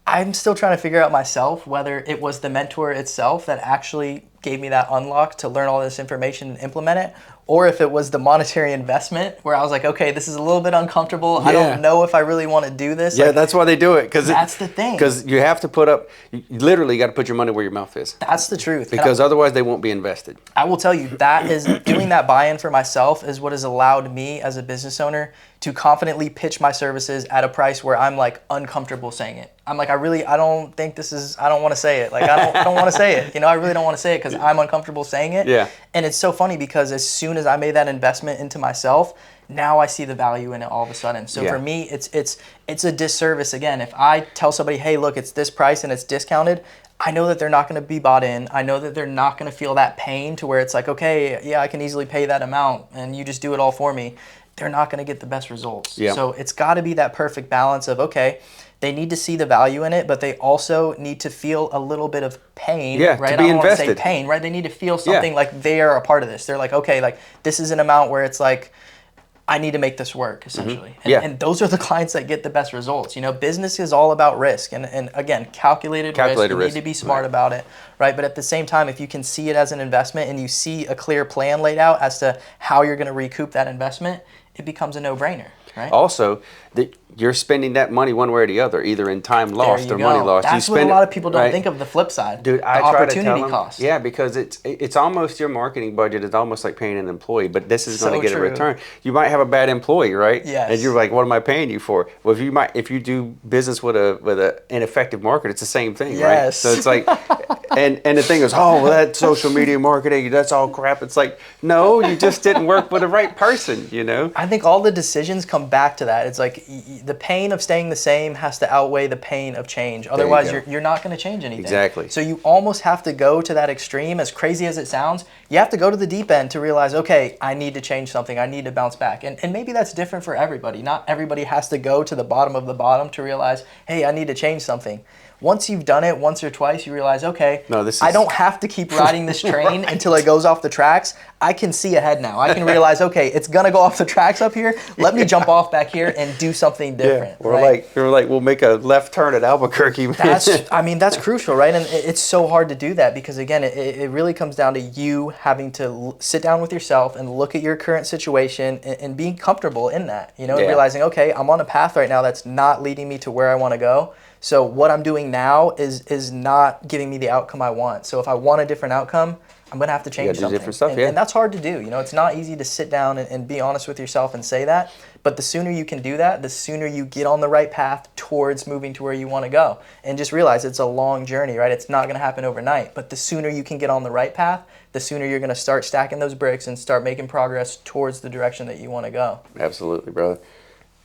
I'm still trying to figure out myself whether it was the mentor itself that actually gave me that unlock to learn all this information and implement it, or if it was the monetary investment where I was like, okay, this is a little bit uncomfortable. I don't know if I really want to do this. Yeah, that's why they do it. That's the thing. Because you have to you literally got to put your money where your mouth is. That's the truth. Because otherwise they won't be invested. I will tell you, that is doing that buy-in for myself is what has allowed me as a business owner to confidently pitch my services at a price where I'm like uncomfortable saying it. I'm like, I don't think I don't want to say it. Like, I don't want to say it. I really don't want to say it because I'm uncomfortable saying it. Yeah. And it's so funny because as soon as I made that investment into myself, now I see the value in it all of a sudden. So for me, it's a disservice. Again, if I tell somebody, hey, look, it's this price and it's discounted, I know that they're not going to be bought in. I know that they're not going to feel that pain to where it's like, okay, yeah, I can easily pay that amount and you just do it all for me. They're not going to get the best results. Yeah. So it's got to be that perfect balance of, okay, they need to see the value in it, but they also need to feel a little bit of pain, right? To be I don't want to say invested. pain, right? They need to feel something like they are a part of this. They're like, okay, like this is an amount where it's like, I need to make this work, essentially. Mm-hmm. And those are the clients that get the best results. Business is all about risk. And again, calculated risk. You need to be smart about it, right? But at the same time, if you can see it as an investment and you see a clear plan laid out as to how you're going to recoup that investment, it becomes a no-brainer, right? Also, you're spending that money one way or the other, either in time lost or money lost. That's what a lot of people don't think of the flip side. Dude, I the try opportunity to tell them, cost. Yeah, because it's almost your marketing budget is almost like paying an employee, but this is going to get a return. You might have a bad employee, right? Yes. And you're like, what am I paying you for? Well, if you do business with a ineffective market, it's the same thing, right? So it's like, and the thing is, oh, well, that social media marketing, that's all crap. It's like, no, you just didn't work with the right person, I think all the decisions come back to that. It's like the pain of staying the same has to outweigh the pain of change. Otherwise, you're not going to change anything. Exactly. So you almost have to go to that extreme, as crazy as it sounds. You have to go to the deep end to realize, okay, I need to change something. I need to bounce back. And maybe that's different for everybody. Not everybody has to go to the bottom of the bottom to realize, hey, I need to change something. Once you've done it once or twice, you realize, okay, I don't have to keep riding this train until it goes off the tracks. I can see ahead now. I can realize, okay, it's going to go off the tracks up here. Let me jump off back here and do something different. We're like, we'll make a left turn at Albuquerque. That's crucial, right? And it's so hard to do that because, again, it really comes down to you having to sit down with yourself and look at your current situation and being comfortable in that, and realizing, okay, I'm on a path right now that's not leading me to where I want to go. So what I'm doing now is not giving me the outcome I want. So if I want a different outcome, I'm going to have to change something. Different stuff, and that's hard to do. It's not easy to sit down and be honest with yourself and say that. But the sooner you can do that, the sooner you get on the right path towards moving to where you want to go. And just realize it's a long journey, right? It's not going to happen overnight. But the sooner you can get on the right path, the sooner you're going to start stacking those bricks and start making progress towards the direction that you want to go. Absolutely, brother.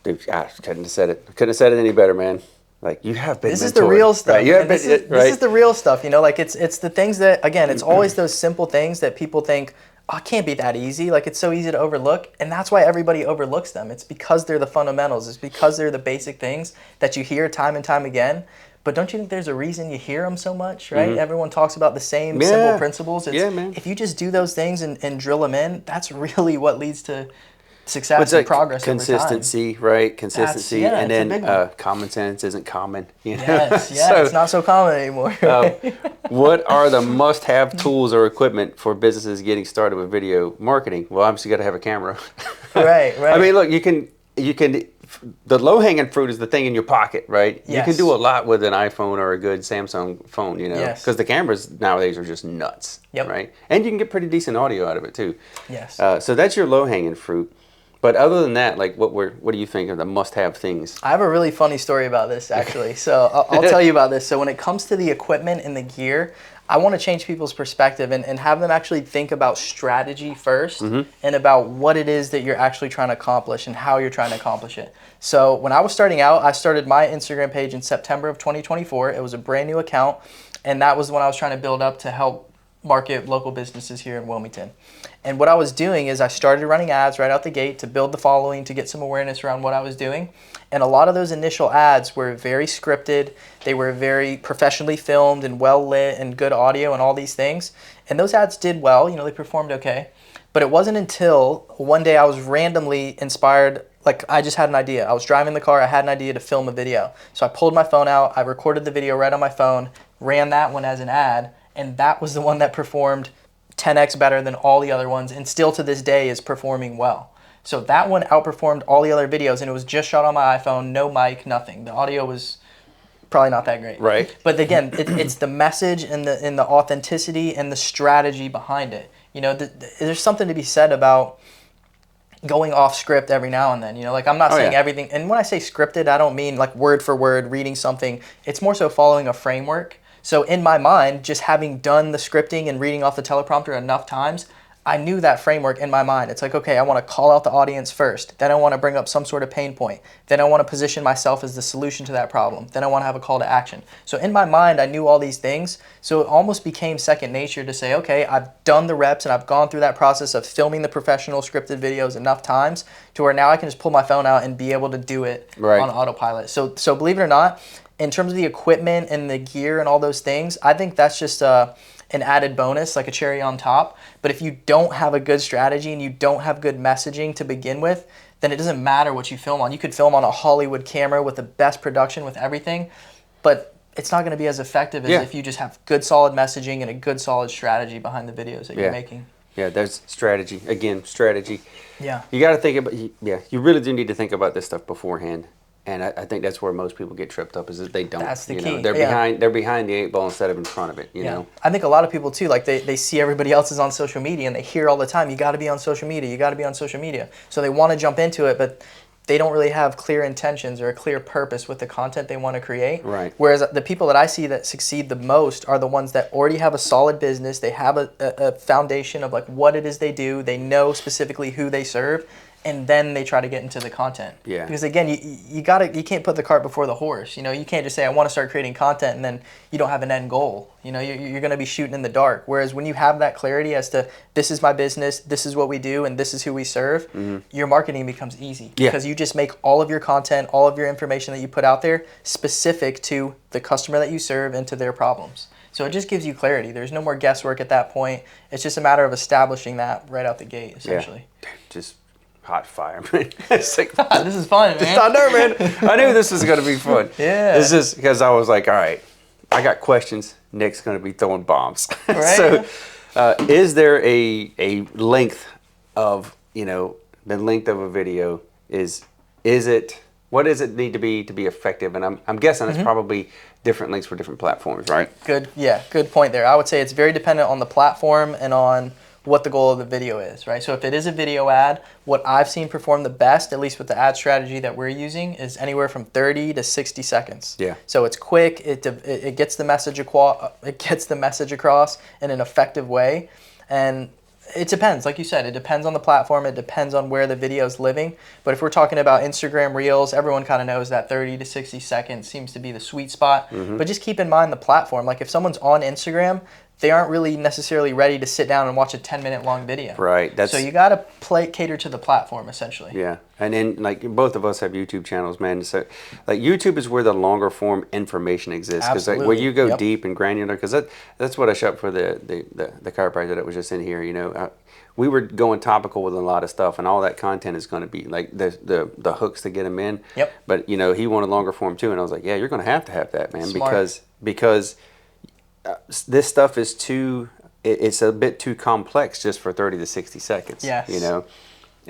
Dude, gosh, couldn't have said it any better, man. Like, you have been This is the real stuff. Right? This is the real stuff. Like it's the things that, again, it's always those simple things that people think, oh, it can't be that easy. Like, it's so easy to overlook. And that's why everybody overlooks them. It's because they're the fundamentals. It's because they're the basic things that you hear time and time again. But don't you think there's a reason you hear them so much, right? Mm-hmm. Everyone talks about the same simple principles. Man. If you just do those things and drill them in, that's really what leads to success and progress consistency, over time. Right? Consistency, and then common sense isn't common. Yes, so, it's not so common anymore. What are the must-have tools or equipment for businesses getting started with video marketing? Well, obviously, you got to have a camera. Right. I mean, look, you can the low-hanging fruit is the thing in your pocket, right? Yes. You can do a lot with an iPhone or a good Samsung phone, you know, Yes. because the cameras nowadays are just nuts, Yep. right? And you can get pretty decent audio out of it too. Yes. So that's your low-hanging fruit. But other than that, like what do you think are the must-have things? I have a really funny story about this, actually. So I'll tell you about this. So when it comes to the equipment and the gear, I want to change people's perspective and have them actually think about strategy first and about what it is that you're actually trying to accomplish and how you're trying to accomplish it. So when I was starting out, I started my Instagram page in September of 2024. It was a brand new account, and that was when I was trying to build up to help market local businesses here in Wilmington. And what I was doing is I started running ads right out the gate to build the following, to get some awareness around what I was doing. And a lot of those initial ads were very scripted. They were very professionally filmed and well lit and good audio and all these things. And those ads did well, you know, they performed okay. But it wasn't until one day I was randomly inspired, like I just had an idea. I was driving the car, I had an idea to film a video. So I pulled my phone out, I recorded the video right on my phone, ran that one as an ad, and that was the one that performed 10x better than all the other ones, and still to this day is performing well. So that one outperformed all the other videos, and it was just shot on my iPhone, no mic, nothing. The audio was probably not that great. Right. But again, it's the message and the authenticity and the strategy behind it. You know, there's something to be said about going off script every now and then. You know, like I'm not saying everything, and when I say scripted, I don't mean like word for word reading something. It's more so following a framework. So in my mind, just having done the scripting and reading off the teleprompter enough times, I knew that framework in my mind. It's like, okay, I want to call out the audience first. Then I want to bring up some sort of pain point. Then I want to position myself as the solution to that problem. Then I want to have a call to action. So in my mind, I knew all these things. So it almost became second nature to say, okay, I've done the reps and I've gone through that process of filming the professional scripted videos enough times to where now I can just pull my phone out and be able to do it on autopilot. So believe it or not, in terms of the equipment and the gear and all those things, I think that's just an added bonus, like a cherry on top. But if you don't have a good strategy and you don't have good messaging to begin with, then it doesn't matter what you film on. You could film on a Hollywood camera with the best production, with everything, but it's not going to be as effective as if you just have good, solid messaging and a good, solid strategy behind the videos that you're making. Yeah, there's strategy. Again, strategy. Yeah. You got to think about, you really do need to think about this stuff beforehand. And I think that's where most people get tripped up, is that they don't. That's the key. They're behind the 8 ball instead of in front of it, you know. I think a lot of people too, like they see everybody else is on social media and they hear all the time, you got to be on social media, you got to be on social media. So they want to jump into it, but they don't really have clear intentions or a clear purpose with the content they want to create. Right. Whereas the people that I see that succeed the most are the ones that already have a solid business. They have a foundation of like what it is they do. They know specifically who they serve. And then they try to get into the content. Yeah. Because again, you can't put the cart before the horse. You know, you can't just say I want to start creating content and then you don't have an end goal. You know, you're going to be shooting in the dark. Whereas when you have that clarity as to this is my business, this is what we do, and this is who we serve, your marketing becomes easy. Yeah. Because you just make all of your content, all of your information that you put out there specific to the customer that you serve and to their problems. So it just gives you clarity. There's no more guesswork at that point. It's just a matter of establishing that right out the gate, essentially. Yeah. Just hot fire, man. It's like, this is fun, man. I know, man. I knew this was going to be fun. Yeah. It's just because I was like, all right, I got questions. Nick's going to be throwing bombs. Right. So is there a length of, you know, the length of a video? What does it need to be effective? And I'm guessing it's probably different lengths for different platforms, right? Good point there. I would say it's very dependent on the platform and on what the goal of the video is, right? So if it is a video ad, what I've seen perform the best, at least with the ad strategy that we're using, is anywhere from 30 to 60 seconds. Yeah. So it's quick, it gets the message across in an effective way, and it depends, like you said, it depends on the platform, it depends on where the video is living. But if we're talking about Instagram Reels, everyone kind of knows that 30 to 60 seconds seems to be the sweet spot. But just keep in mind the platform. Like if someone's on Instagram, they aren't really necessarily ready to sit down and watch a 10-minute long video. Right. So you got to cater to the platform, essentially. Yeah. And then, like, both of us have YouTube channels, man. So, like, YouTube is where the longer form information exists. Because, like, where you go deep and granular, because that's what I shot for the chiropractor that was just in here, you know. We were going topical with a lot of stuff, and all that content is going to be, like, the hooks to get them in. Yep. But, you know, he wanted longer form, too. And I was like, yeah, you're going to have that, man. Smart. Because this stuff is it's a bit too complex just for 30 to 60 seconds. Yes. You know,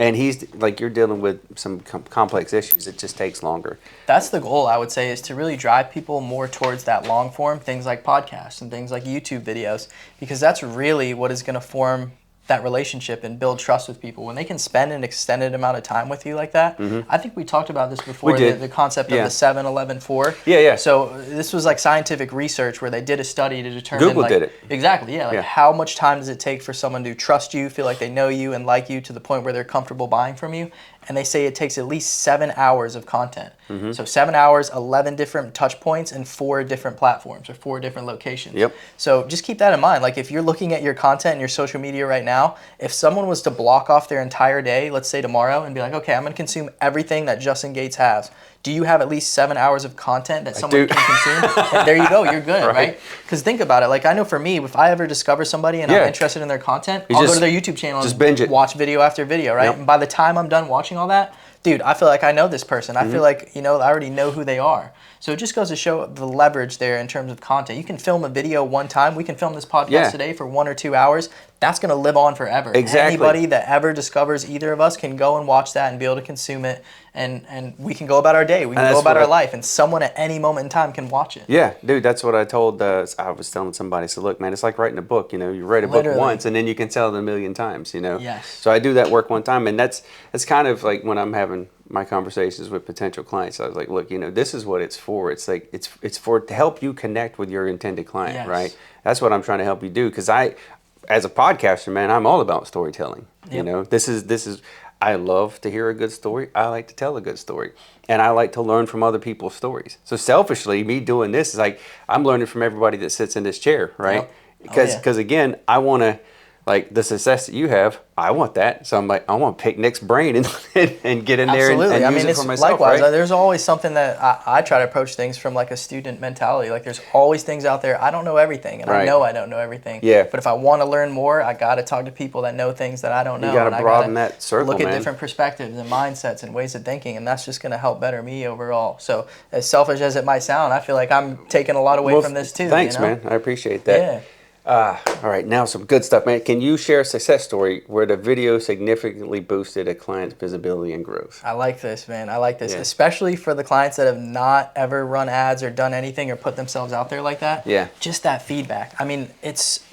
And he's like, you're dealing with some complex issues. It just takes longer. That's the goal, I would say, is to really drive people more towards that long form, things like podcasts and things like YouTube videos, because that's really what is going to form that relationship and build trust with people. When they can spend an extended amount of time with you like that, I think we talked about this before, the concept of the 7-11-4. Yeah. So this was like scientific research where they did a study to determine Google did it. Exactly, how much time does it take for someone to trust you, feel like they know you and like you to the point where they're comfortable buying from you. And they say it takes at least 7 hours of content. So 7 hours, 11 different touch points, and 4 different platforms or 4 different locations. Yep. So just keep that in mind. Like if you're looking at your content and your social media right now, if someone was to block off their entire day, let's say tomorrow, and be like, okay, I'm going to consume everything that Justin Gates has. Do you have at least 7 hours of content that someone can consume? There you go. You're good, right? Because think about it. Like I know for me, if I ever discover somebody and I'm interested in their content, I'll go to their YouTube channel and binge it. Watch video after video, right? And by the time I'm done watching all that, dude, I feel like I know this person. I feel like, I already know who they are. So it just goes to show the leverage there in terms of content. You can film a video one time. We can film this podcast today for 1 or 2 hours. That's going to live on forever. Exactly. Anybody that ever discovers either of us can go and watch that and be able to consume it. And we can go about our day. We can go about our life. And someone at any moment in time can watch it. Yeah, dude, that's what I told, I was telling somebody, so look, man, it's like writing a book, you write a book once and then you can tell it a million times, Yes. So I do that work one time, and that's kind of like when I'm having my conversations with potential clients. I was like, look, this is what it's for. It's like, it's for to help you connect with your intended client, right? That's what I'm trying to help you do. Because as a podcaster, man, I'm all about storytelling. This is, I love to hear a good story. I like to tell a good story. And I like to learn from other people's stories. So selfishly, me doing this is like, I'm learning from everybody that sits in this chair, right? Because again, I want to, like the success that you have, I want that. So I'm like, I want to pick Nick's brain and get in there and use it for myself. Likewise, right? There's always something that I try to approach things from like a student mentality. Like there's always things out there. I don't know everything, and I know I don't know everything. Yeah. But if I want to learn more, I got to talk to people that know things that I don't know. You got to broaden that circle, look at different perspectives and mindsets and ways of thinking, and that's just going to help better me overall. So as selfish as it might sound, I feel like I'm taking a lot away from this too. Thanks, man. I appreciate that. Yeah. All right, now some good stuff, man. Can you share a success story where the video significantly boosted a client's visibility and growth? I like this, man. I like this, especially for the clients that have not ever run ads or done anything or put themselves out there like that. Yeah. Just that feedback. I mean, it's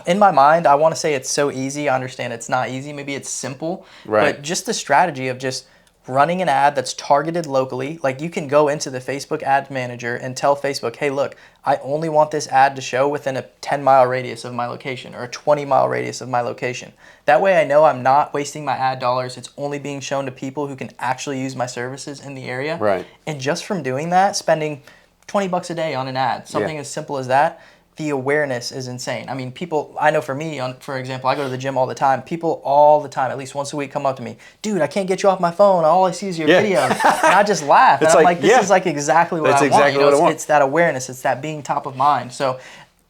in my mind, I want to say it's so easy. I understand it's not easy. Maybe it's simple. Right. But just the strategy of just running an ad that's targeted locally. Like you can go into the Facebook ad manager and tell Facebook, hey, look, I only want this ad to show within a 10-mile radius of my location or a 20-mile radius of my location. That way I know I'm not wasting my ad dollars. It's only being shown to people who can actually use my services in the area. Right. And just from doing that, spending $20 a day on an ad, something as simple as that, the awareness is insane. I mean, people, I know for me, for example, I go to the gym all the time. People all the time, at least once a week, come up to me, dude, I can't get you off my phone. All I see is your video. And I just laugh. And I'm like, this is like exactly what I want. It's that awareness. It's that being top of mind. So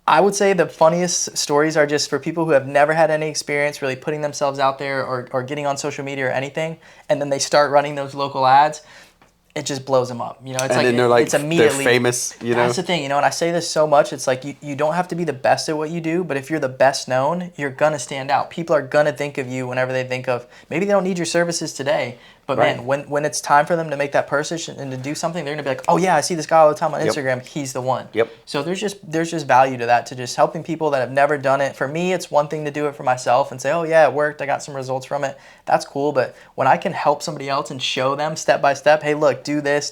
I would say the funniest stories are just for people who have never had any experience really putting themselves out there or getting on social media or anything. And then they start running those local ads. It just blows them up. It's and then it's immediately, they're famous, That's the thing, and I say this so much, it's like you don't have to be the best at what you do, but if you're the best known, you're going to stand out. People are going to think of you whenever they think of, maybe they don't need your services today, but man, when it's time for them to make that purchase and to do something, they're going to be like, oh yeah, I see this guy all the time on Instagram, he's the one. So there's just value to that, to just helping people that have never done it. For me, it's one thing to do it for myself and say, oh yeah, it worked, I got some results from it. That's cool, but when I can help somebody else and show them step by step, hey look, do this,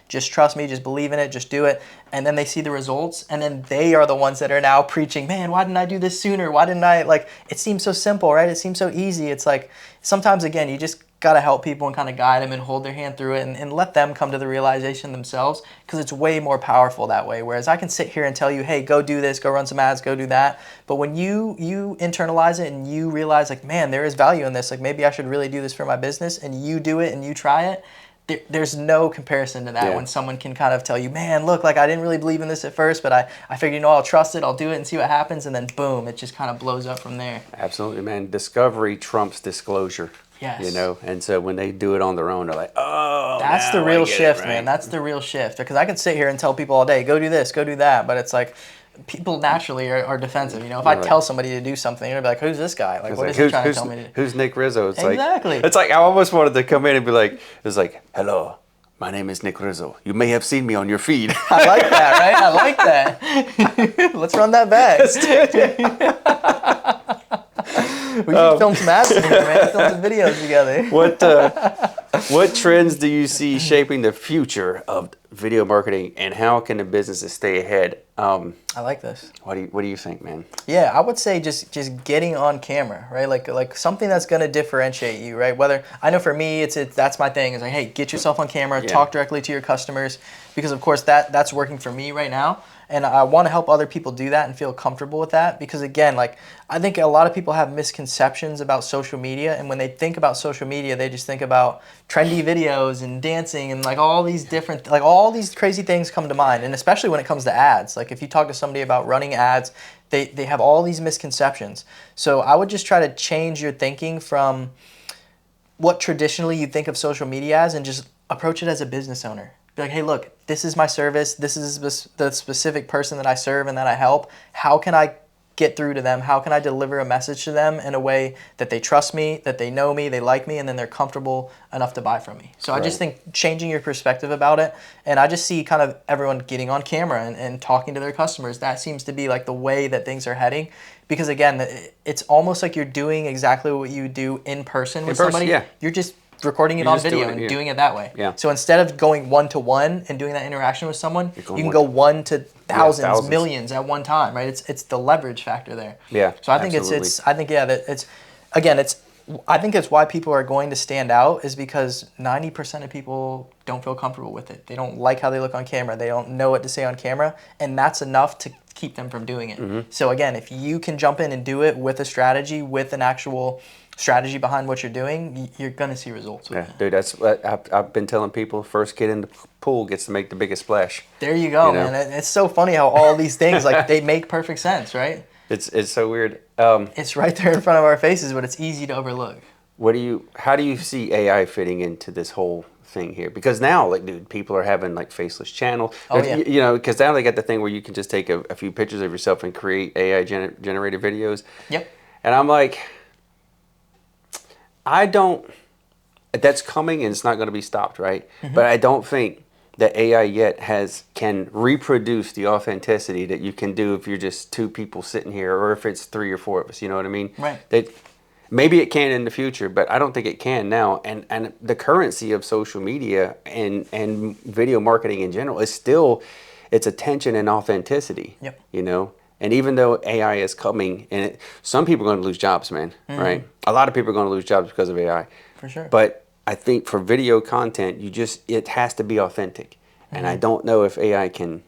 just trust me, just believe in it, just do it, and then they see the results, and then they are the ones that are now preaching, man, why didn't I do this sooner? Why didn't I, like, it seems so simple, right? It seems so easy. It's like, sometimes, again, you just got to help people and kind of guide them and hold their hand through it and let them come to the realization themselves, because it's way more powerful that way. Whereas I can sit here and tell you, hey, go do this, go run some ads, go do that. But when you internalize it and you realize, like, man, there is value in this, like maybe I should really do this for my business, and you do it and you try it, there's no comparison to that when someone can kind of tell you, man, look, like I didn't really believe in this at first, but I figured, I'll trust it, I'll do it and see what happens, and then boom, it just kind of blows up from there. Absolutely, man. Discovery trumps disclosure. Yes. And so when they do it on their own, they're like, oh, that's the real shift, man. That's the real shift. Because I can sit here and tell people all day, go do this, go do that. But it's like, people naturally are defensive. You know, if You're I like, tell somebody to do something, they're like, "Who's this guy? Like, it's what like, is he trying to tell me to do?" who's Nick Rizzo? It's Exactly. Like, it's like I almost wanted to come in and be like, it's like, hello, my name is Nick Rizzo. You may have seen me on your feed. I like that, right? I like that. Let's run that back. We should film some ads together, man. Film some videos together. What trends do you see shaping the future of video marketing, and how can the businesses stay ahead? I like this. What do you think, man? Yeah, I would say just getting on camera, right? Like something that's gonna differentiate you, right? Whether I know for me, it's that's my thing. Is like, hey, get yourself on camera, talk directly to your customers, because of course that's working for me right now, and I want to help other people do that and feel comfortable with that. Because again, like I think a lot of people have misconceptions about social media, and when they think about social media, they just think about trendy videos and dancing and like all these different, like all these crazy things come to mind. And especially when it comes to ads, like if you talk to somebody about running ads, they have all these misconceptions. So I would just try to change your thinking from what traditionally you think of social media as, and just approach it as a business owner. Be like, hey, look, this is my service. This is the specific person that I serve and that I help. How can I get through to them? How can I deliver a message to them in a way that they trust me, that they know me, they like me, and then they're comfortable enough to buy from me? So I just think changing your perspective about it, and I just see kind of everyone getting on camera and talking to their customers. That seems to be like the way that things are heading, because again, it's almost like you're doing exactly what you do in person with somebody. Yeah. You're just recording it on video and doing it that way. Yeah. So instead of going one-to-one and doing that interaction with someone, you can go one to thousands, millions at one time, right? It's the leverage factor there. Yeah. So I think I think it's why people are going to stand out, is because 90% of people don't feel comfortable with it. They don't like how they look on camera. They don't know what to say on camera, and that's enough to keep them from doing it. Mm-hmm. So again, if you can jump in and do it with a strategy, with an actual strategy behind what you're doing, you're gonna see results with it. Dude, that's what I've been telling people. First kid in the pool gets to make the biggest splash. There you go, man. It's so funny how all these things, like, they make perfect sense, right? It's so weird. It's right there in front of our faces, but it's easy to overlook. How do you see AI fitting into this whole thing here? Because now, like, dude, people are having like faceless channels. Oh, yeah. You know, because now they got the thing where you can just take a few pictures of yourself and create AI generated videos. Yep. And I'm like, that's coming and it's not going to be stopped, right? Mm-hmm. But I don't think that AI yet can reproduce the authenticity that you can do if you're just two people sitting here, or if it's 3 or 4 of us. You know what I mean? Right. Maybe it can in the future, but I don't think it can now. And the currency of social media and video marketing in general is still its attention and authenticity. Yep. You know? And even though AI is coming, and some people are going to lose jobs, man, right? A lot of people are going to lose jobs because of AI. For sure. But I think for video content, it has to be authentic. And I don't know if AI can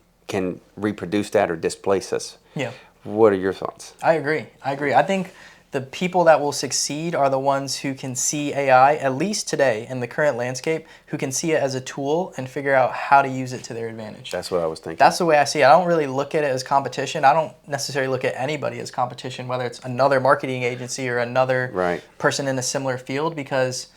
reproduce that or displace us. Yeah. What are your thoughts? I agree. I think the people that will succeed are the ones who can see AI, at least today in the current landscape, who can see it as a tool and figure out how to use it to their advantage. That's what I was thinking. That's the way I see it. I don't really look at it as competition. I don't necessarily look at anybody as competition, whether it's another marketing agency or another person in a similar field, because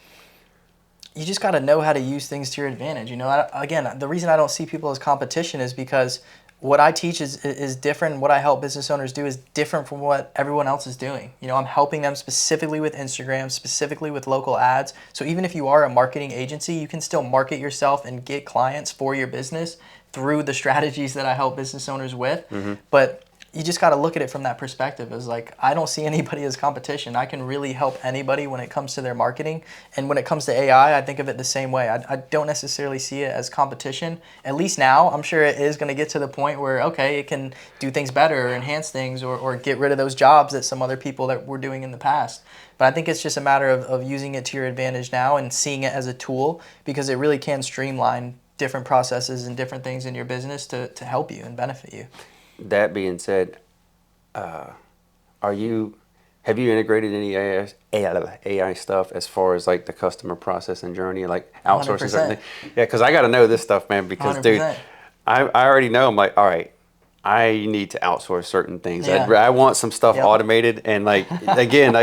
you just got to know how to use things to your advantage. You know, again, the reason I don't see people as competition is because what I teach is different. What I help business owners do is different from what everyone else is doing. You know, I'm helping them specifically with Instagram, specifically with local ads. So even if you are a marketing agency, you can still market yourself and get clients for your business through the strategies that I help business owners with. Mm-hmm. But you just got to look at it from that perspective, as like, I don't see anybody as competition. I can really help anybody when it comes to their marketing. And when it comes to AI, I think of it the same way. I don't necessarily see it as competition. At least now, I'm sure it is going to get to the point where, okay, it can do things better or enhance things, or get rid of those jobs that some other people that were doing in the past. But I think it's just a matter of using it to your advantage now and seeing it as a tool, because it really can streamline different processes and different things in your business to help you and benefit you. That being said, have you integrated any AI stuff as far as like the customer process and journey, like outsourcing certain things? Yeah, because I got to know this stuff, man. Because 100%. Dude, I already know. I'm like, all right, I need to outsource certain things. Yeah. I want some stuff automated, and like again,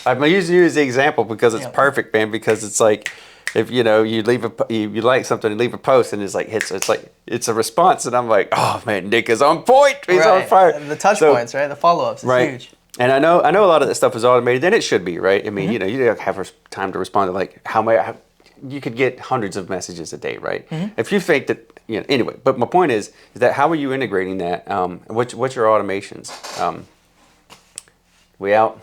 I'm using you as the example because it's perfect, man. Because it's like, if you know you leave you like something and leave a post and it's like it's a response and I'm like, oh man, Nick is on point. He's on fire. The touch points, right? The follow-ups is huge. And I know a lot of that stuff is automated, and it should be, right? I mean, you know, you don't have time to respond to like you could get hundreds of messages a day, right? If you think that, you know, anyway. But my point is that how are you integrating that? What's your automations? We out.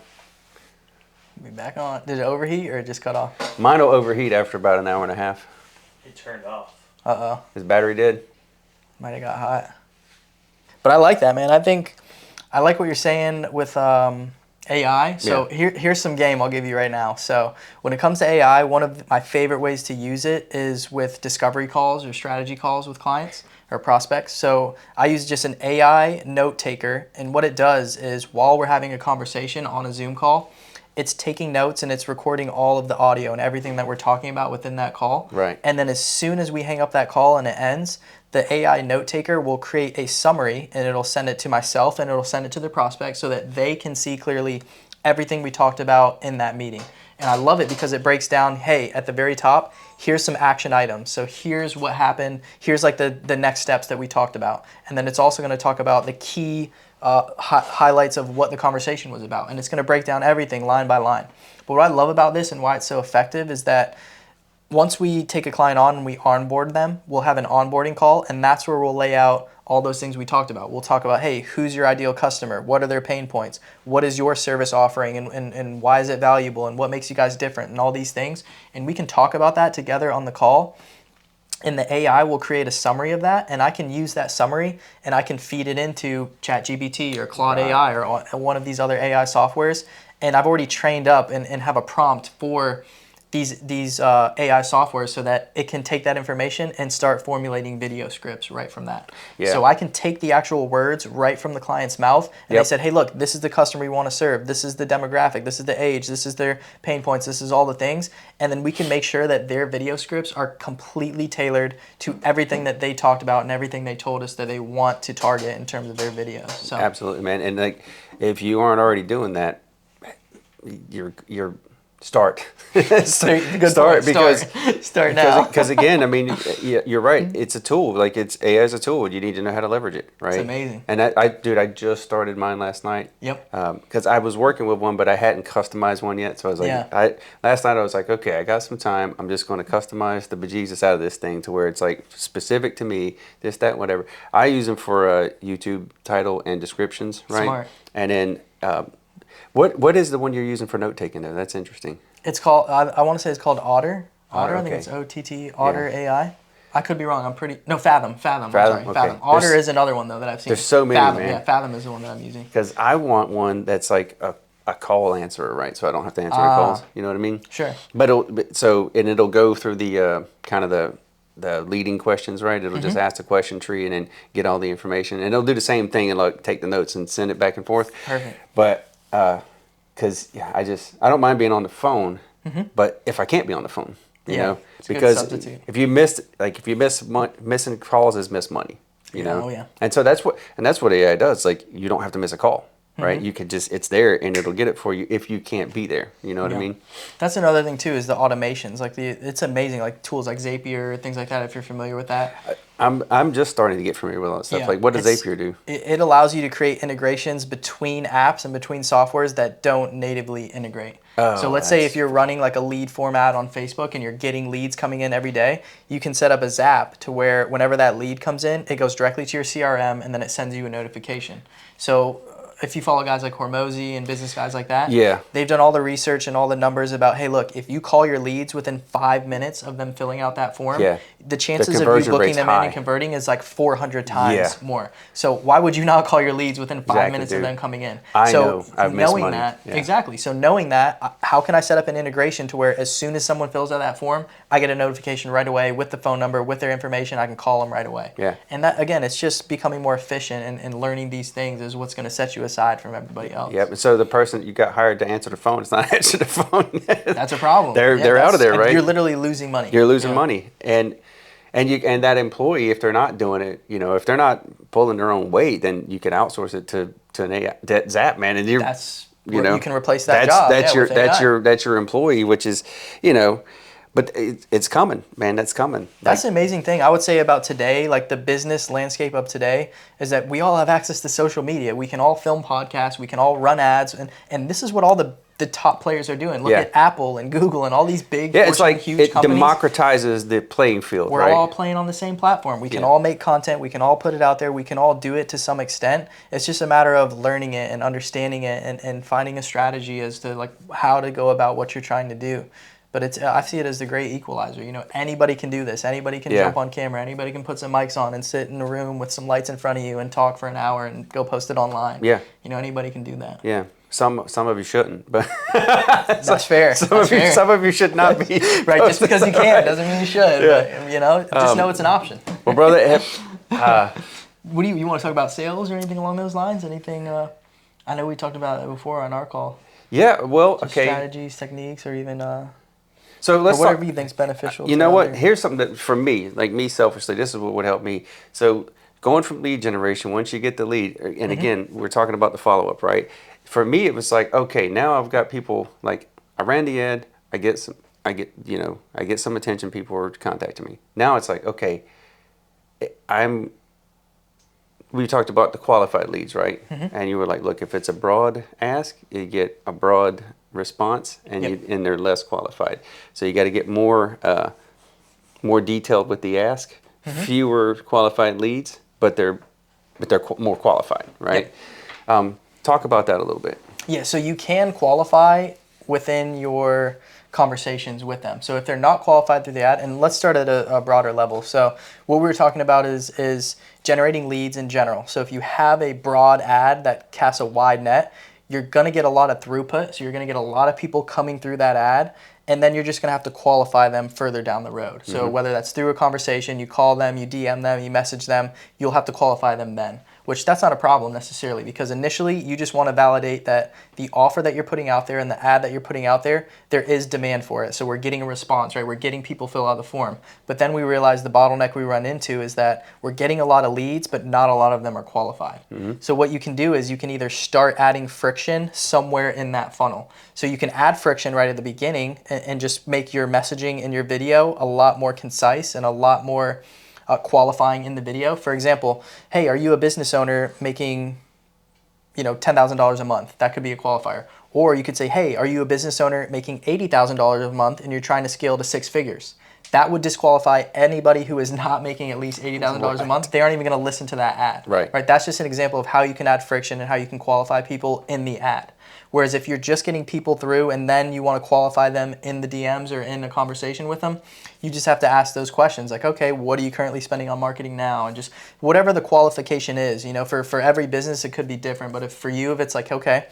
Be back on. Did it overheat or it just cut off? Mine will overheat after about an hour and a half. It turned off. Uh-oh. His battery did. Might have got hot. But I like that, man. I like what you're saying with AI. So here's some game I'll give you right now. So when it comes to AI, one of my favorite ways to use it is with discovery calls or strategy calls with clients or prospects. So I use just an AI note taker, and what it does is while we're having a conversation on a Zoom call, it's taking notes and it's recording all of the audio and everything that we're talking about within that call. Right. And then as soon as we hang up that call and it ends, the AI note taker will create a summary and it'll send it to myself and it'll send it to the prospect so that they can see clearly everything we talked about in that meeting. And I love it because it breaks down, hey, at the very top, here's some action items. So here's what happened. Here's like the next steps that we talked about. And then it's also going to talk about the key highlights of what the conversation was about. And it's going to break down everything line by line. But what I love about this and why it's so effective is that once we take a client on and we onboard them, we'll have an onboarding call, and that's where we'll lay out all those things we talked about. We'll talk about, hey, who's your ideal customer? What are their pain points? What is your service offering and why is it valuable and what makes you guys different and all these things. And we can talk about that together on the call. And the AI will create a summary of that, and I can use that summary and I can feed it into ChatGPT or Claude AI or one of these other AI softwares. And I've already trained up and have a prompt for these AI software so that it can take that information and start formulating video scripts right from that. Yeah. So I can take the actual words right from the client's mouth and they said, hey, look, this is the customer we want to serve. This is the demographic. This is the age. This is their pain points. This is all the things. And then we can make sure that their video scripts are completely tailored to everything that they talked about and everything they told us that they want to target in terms of their videos. So. Absolutely, man. And like, if you aren't already doing that, you're start because again, I mean, you're right. It's a tool. Like it's AI as a tool. You need to know how to leverage it, right? It's amazing. And I just started mine last night. Yep. Because I was working with one, but I hadn't customized one yet. So I was like, last night I was like, okay, I got some time. I'm just going to customize the bejesus out of this thing to where it's like specific to me, this, that, whatever. I use them for YouTube title and descriptions, right? Smart. And then. What is the one you're using for note taking though? That's interesting. It's called, I want to say it's called Otter. Otter, I think it's OTT, Otter AI. I could be wrong. Fathom. Fathom. Fathom. Otter is another one though that I've seen. There's so many, Fathom, man. Yeah, Fathom is the one that I'm using. Because I want one that's like a call answerer, right? So I don't have to answer any calls. You know what I mean? Sure. But it'll go through the kind of the leading questions, right? It'll just ask the question tree and then get all the information, and it'll do the same thing and like take the notes and send it back and forth. Perfect. But because I don't mind being on the phone, but if I can't be on the phone, you know, because if you miss missing calls is missed money, you know. Oh, yeah. And so that's what AI does. Like you don't have to miss a call, right? You can just it's there and it'll get it for you if you can't be there. You know what I mean? That's another thing too is the automations. Like it's amazing. Like tools like Zapier, things like that. If you're familiar with that. I'm just starting to get familiar with all that stuff. Yeah, like, what does Zapier do? It allows you to create integrations between apps and between softwares that don't natively integrate. So let's say if you're running like a lead format on Facebook and you're getting leads coming in every day, you can set up a Zap to where whenever that lead comes in, it goes directly to your CRM and then it sends you a notification. So if you follow guys like Hormozy and business guys like that, they've done all the research and all the numbers about, hey, look, if you call your leads within 5 minutes of them filling out that form, the chances of you booking them in and converting is like 400 times more. So why would you not call your leads within 5 minutes of them coming in? I know. I've missed money. Exactly. So knowing that, how can I set up an integration to where as soon as someone fills out that form, I get a notification right away with the phone number, with their information, I can call them right away. Yeah. And that, again, it's just becoming more efficient and learning these things is what's going to set you aside from everybody else. Yep. And so the person you got hired to answer the phone is not answering the phone. That's a problem. They're out of there, right? You're literally losing money. You're losing money. And that employee, if they're not doing it, you know, if they're not pulling their own weight, then you can outsource it to an AI, that Zap, man. And you can replace that job. That's your employee, which is, you know, But it's coming, man. That's coming. That's the amazing thing I would say about today, like the business landscape of today, is that we all have access to social media. We can all film podcasts. We can all run ads. And this is what all the top players are doing. Look at Apple and Google and all these big, it's like huge companies. It democratizes the playing field. We're all playing on the same platform. We can all make content. We can all put it out there. We can all do it to some extent. It's just a matter of learning it and understanding it and finding a strategy as to like how to go about what you're trying to do. But I see it as the great equalizer. You know, anybody can do this. Anybody can jump on camera. Anybody can put some mics on and sit in a room with some lights in front of you and talk for an hour and go post it online. Yeah. You know, anybody can do that. Yeah. Some of you shouldn't, but that's fair. Some of you should not be. Right. Just because you can doesn't mean you should. Yeah. But, you know, just know it's an option. Well, brother, what do you want to talk about sales or anything along those lines? Anything? I know we talked about it before on our call. Yeah. Well, just strategies, techniques, or even. So let's whatever you think's beneficial. You know what? Here's something that for me, like me selfishly, this is what would help me. So going from lead generation, once you get the lead, and again, we're talking about the follow up, right? For me, it was like, okay, now I've got people like I ran the ad, I get some attention. People are contacting me. Now it's like, okay, we talked about the qualified leads, right? And you were like, look, if it's a broad ask, you get a broad response, and and they're less qualified. So you got to get more detailed with the ask. Fewer qualified leads, but they're more qualified, right? Talk about that a little bit. Yeah, so you can qualify within your conversations with them. So if they're not qualified through the ad, and let's start at a broader level. So what we were talking about is generating leads in general. So if you have a broad ad that casts a wide net, you're going to get a lot of throughput. So you're going to get a lot of people coming through that ad, and then you're just going to have to qualify them further down the road. So whether that's through a conversation, you call them, you DM them, you message them, you'll have to qualify them then. Which that's not a problem necessarily, because initially you just want to validate that the offer that you're putting out there and the ad that you're putting out there, there is demand for it. So we're getting a response, right? We're getting people fill out the form. But then we realize the bottleneck we run into is that we're getting a lot of leads, but not a lot of them are qualified. So what you can do is you can either start adding friction somewhere in that funnel. So you can add friction right at the beginning and just make your messaging in your video a lot more concise and a lot more qualifying in the video. For example, hey, are you a business owner making, $10,000 a month? That could be a qualifier. Or you could say, hey, are you a business owner making $80,000 a month and you're trying to scale to 6 figures? That would disqualify anybody who is not making at least $80,000 a month. They aren't even going to listen to that ad. Right. That's just an example of how you can add friction and how you can qualify people in the ad. Whereas if you're just getting people through and then you want to qualify them in the DMs or in a conversation with them, you just have to ask those questions like, okay, what are you currently spending on marketing now? And just whatever the qualification is, for every business, it could be different. But if it's like, okay,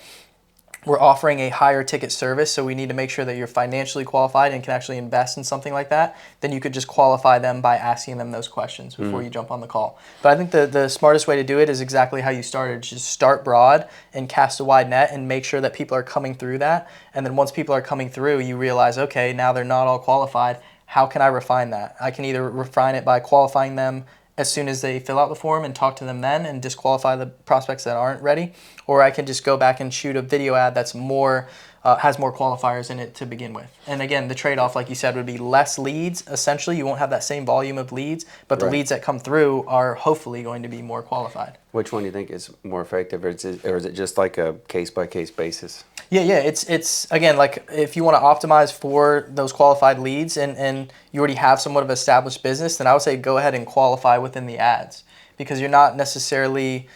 we're offering a higher ticket service, so we need to make sure that you're financially qualified and can actually invest in something like that, then you could just qualify them by asking them those questions before you jump on the call. But I think the smartest way to do it is exactly how you started. Just start broad and cast a wide net and make sure that people are coming through that. And then once people are coming through, you realize, okay, now they're not all qualified. How can I refine that? I can either refine it by qualifying them as soon as they fill out the form and talk to them then and disqualify the prospects that aren't ready, or I can just go back and shoot a video ad that's more has more qualifiers in it to begin with. And again, the trade-off, like you said, would be less leads. Essentially, you won't have that same volume of leads, but the leads that come through are hopefully going to be more qualified. Which one do you think is more effective, or is it just like a case-by-case basis? Yeah. It's again, like if you want to optimize for those qualified leads and you already have somewhat of an established business, then I would say go ahead and qualify within the ads, because you're not necessarily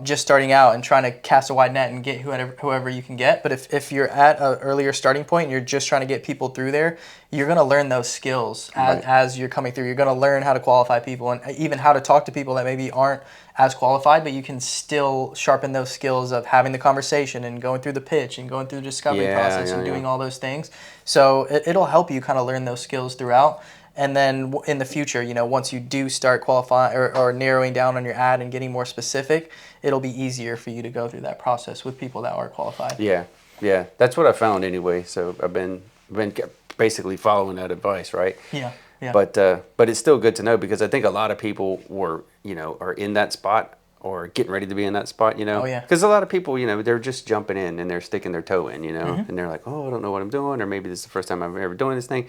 just starting out and trying to cast a wide net and get whoever you can get. But if you're at an earlier starting point and you're just trying to get people through there, you're going to learn those skills as you're coming through. You're going to learn how to qualify people and even how to talk to people that maybe aren't as qualified, but you can still sharpen those skills of having the conversation and going through the pitch and going through the discovery process and doing all those things. So it'll help you kind of learn those skills throughout. And then in the future, once you do start qualifying or narrowing down on your ad and getting more specific, it'll be easier for you to go through that process with people that are qualified. Yeah. That's what I found anyway. So I've been basically following that advice, right? Yeah. But it's still good to know, because I think a lot of people are in that spot or getting ready to be in that spot, Oh, yeah. Because a lot of people, they're just jumping in and they're sticking their toe in, and they're like, oh, I don't know what I'm doing, or maybe this is the first time I'm ever doing this thing.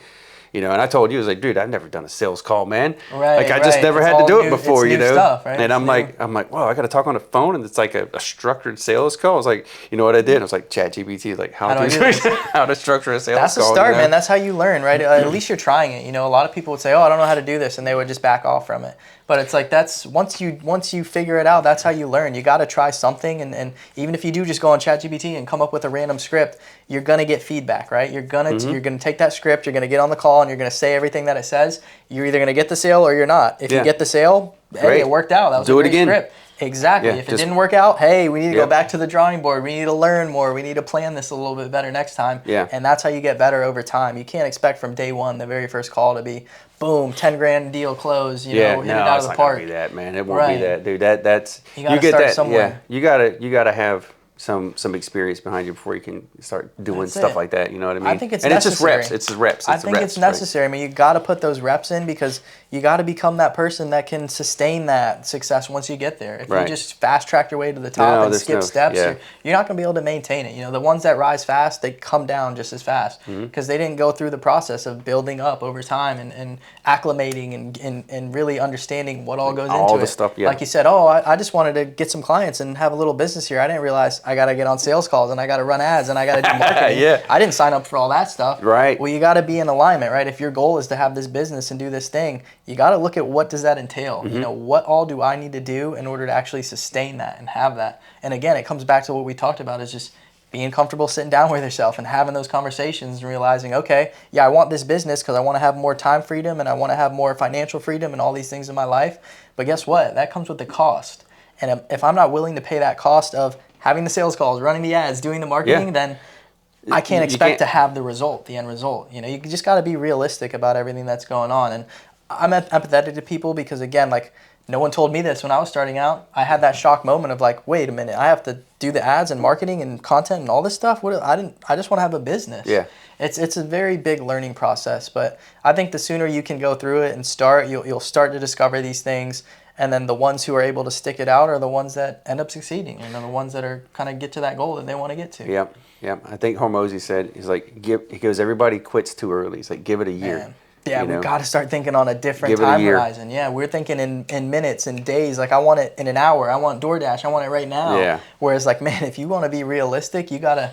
You know, and I told you, I was like, dude, I've never done a sales call, man. Right, like I just never It's had to all do new- it before, it's you new know. stuff, right? And It's I'm new. like, wow, I got to talk on the phone, and it's like a structured sales call. I was like, you know what I did? I was like, ChatGPT, like how do I do this? how to structure a sales That's the call. start, you know? man. That's how you learn, right? At least you're trying it. You know, a lot of people would say, "Oh, I don't know how to do this," and they would just back off from it. But it's like that's once you figure it out, that's how you learn. You got to try something, and even if you do just go on ChatGPT and come up with a random script, you're gonna get feedback, right? You're gonna take that script, you're gonna get on the call, and you're gonna say everything that it says. You're either gonna get the sale or you're not. If you get the sale, hey, Great. it worked out. That was Do a it great again. script. Exactly. Yeah, If it didn't work out, hey, we need to go Yep. back to the drawing board. We need to learn more. We need to plan this a little bit better next time. Yeah. And that's how you get better over time. You can't expect from day one, the very first call, to be boom, 10 grand deal close. You know, hit it out it's of the not park. gonna be that, man. It won't Right. be that, dude. That's You gotta get start that. somewhere. Yeah, you gotta have some experience behind you before you can start doing That's stuff it. like that. You know what I mean? I think it's and necessary. It's just reps. I think it's necessary. I mean, you got to put those reps in because you got to become that person that can sustain that success once you get there. If you just fast track your way to the top and skip steps, you're not going to be able to maintain it. You know, the ones that rise fast, they come down just as fast because they didn't go through the process of building up over time and acclimating and really understanding what all goes into all the it. stuff. Yeah. Like you said, I just wanted to get some clients and have a little business here. I didn't realize I got to get on sales calls and I got to run ads and I got to do marketing. Yeah. I didn't sign up for all that stuff. Right. Well, you got to be in alignment, right? If your goal is to have this business and do this thing, you got to look at what does that entail. You know, what all do I need to do in order to actually sustain that and have that? And again, it comes back to what we talked about is just being comfortable sitting down with yourself and having those conversations and realizing, okay, yeah, I want this business because I want to have more time freedom and I want to have more financial freedom and all these things in my life. But guess what? That comes with the cost. And if I'm not willing to pay that cost of having the sales calls, running the ads, doing the marketing, then I can't expect to have the result, the end result. You know, you just got to be realistic about everything that's going on. And I'm empathetic to people because, again, like, no one told me this when I was starting out. I had that shock moment of like, wait a minute, I have to do the ads and marketing and content and all this stuff. I just want to have a business. Yeah. It's a very big learning process, but I think the sooner you can go through it and start, you'll start to discover these things. And then the ones who are able to stick it out are the ones that end up succeeding, and the ones that are kind of get to that goal that they want to get to. Yep. I think Hormozy said, he's like, he goes, everybody quits too early. He's like, give it a year. Man. Yeah, we've got to start thinking on a different Give it a time year. horizon. Yeah, we're thinking in minutes and days. Like, I want it in an hour. I want DoorDash. I want it right now. Yeah. Whereas, like, man, if you want to be realistic, you gotta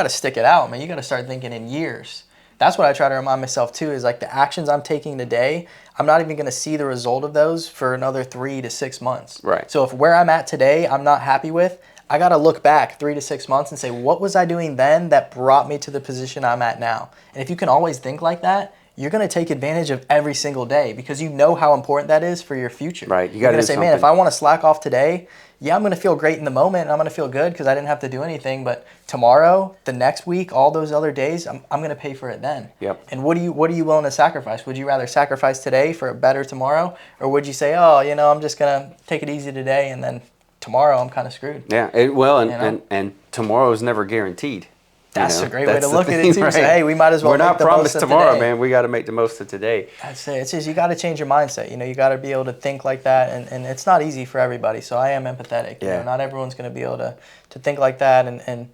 stick it out, man. You gotta start thinking in years. That's what I try to remind myself too. Is like the actions I'm taking today, I'm not even gonna see the result of those for another 3 to 6 months. Right. So if where I'm at today, I'm not happy with, I got to look back 3 to 6 months and say, what was I doing then that brought me to the position I'm at now? And if you can always think like that, you're going to take advantage of every single day because you know how important that is for your future. Right. You You're got to say, something. man, if I want to slack off today, yeah, I'm going to feel great in the moment and I'm going to feel good because I didn't have to do anything. But tomorrow, the next week, all those other days, I'm going to pay for it then. Yep. And what are you willing to sacrifice? Would you rather sacrifice today for a better tomorrow? Or would you say, oh, I'm just going to take it easy today and then tomorrow I'm kind of screwed? Yeah. And tomorrow is never guaranteed. That's a great way to look at it too. Right? So, hey, we might as well. We're not promised tomorrow, today. man. We got to make the most of today. That's it. It's just you got to change your mindset. You got to be able to think like that, and it's not easy for everybody. So I am empathetic. Yeah. Not everyone's going to be able to think like that, and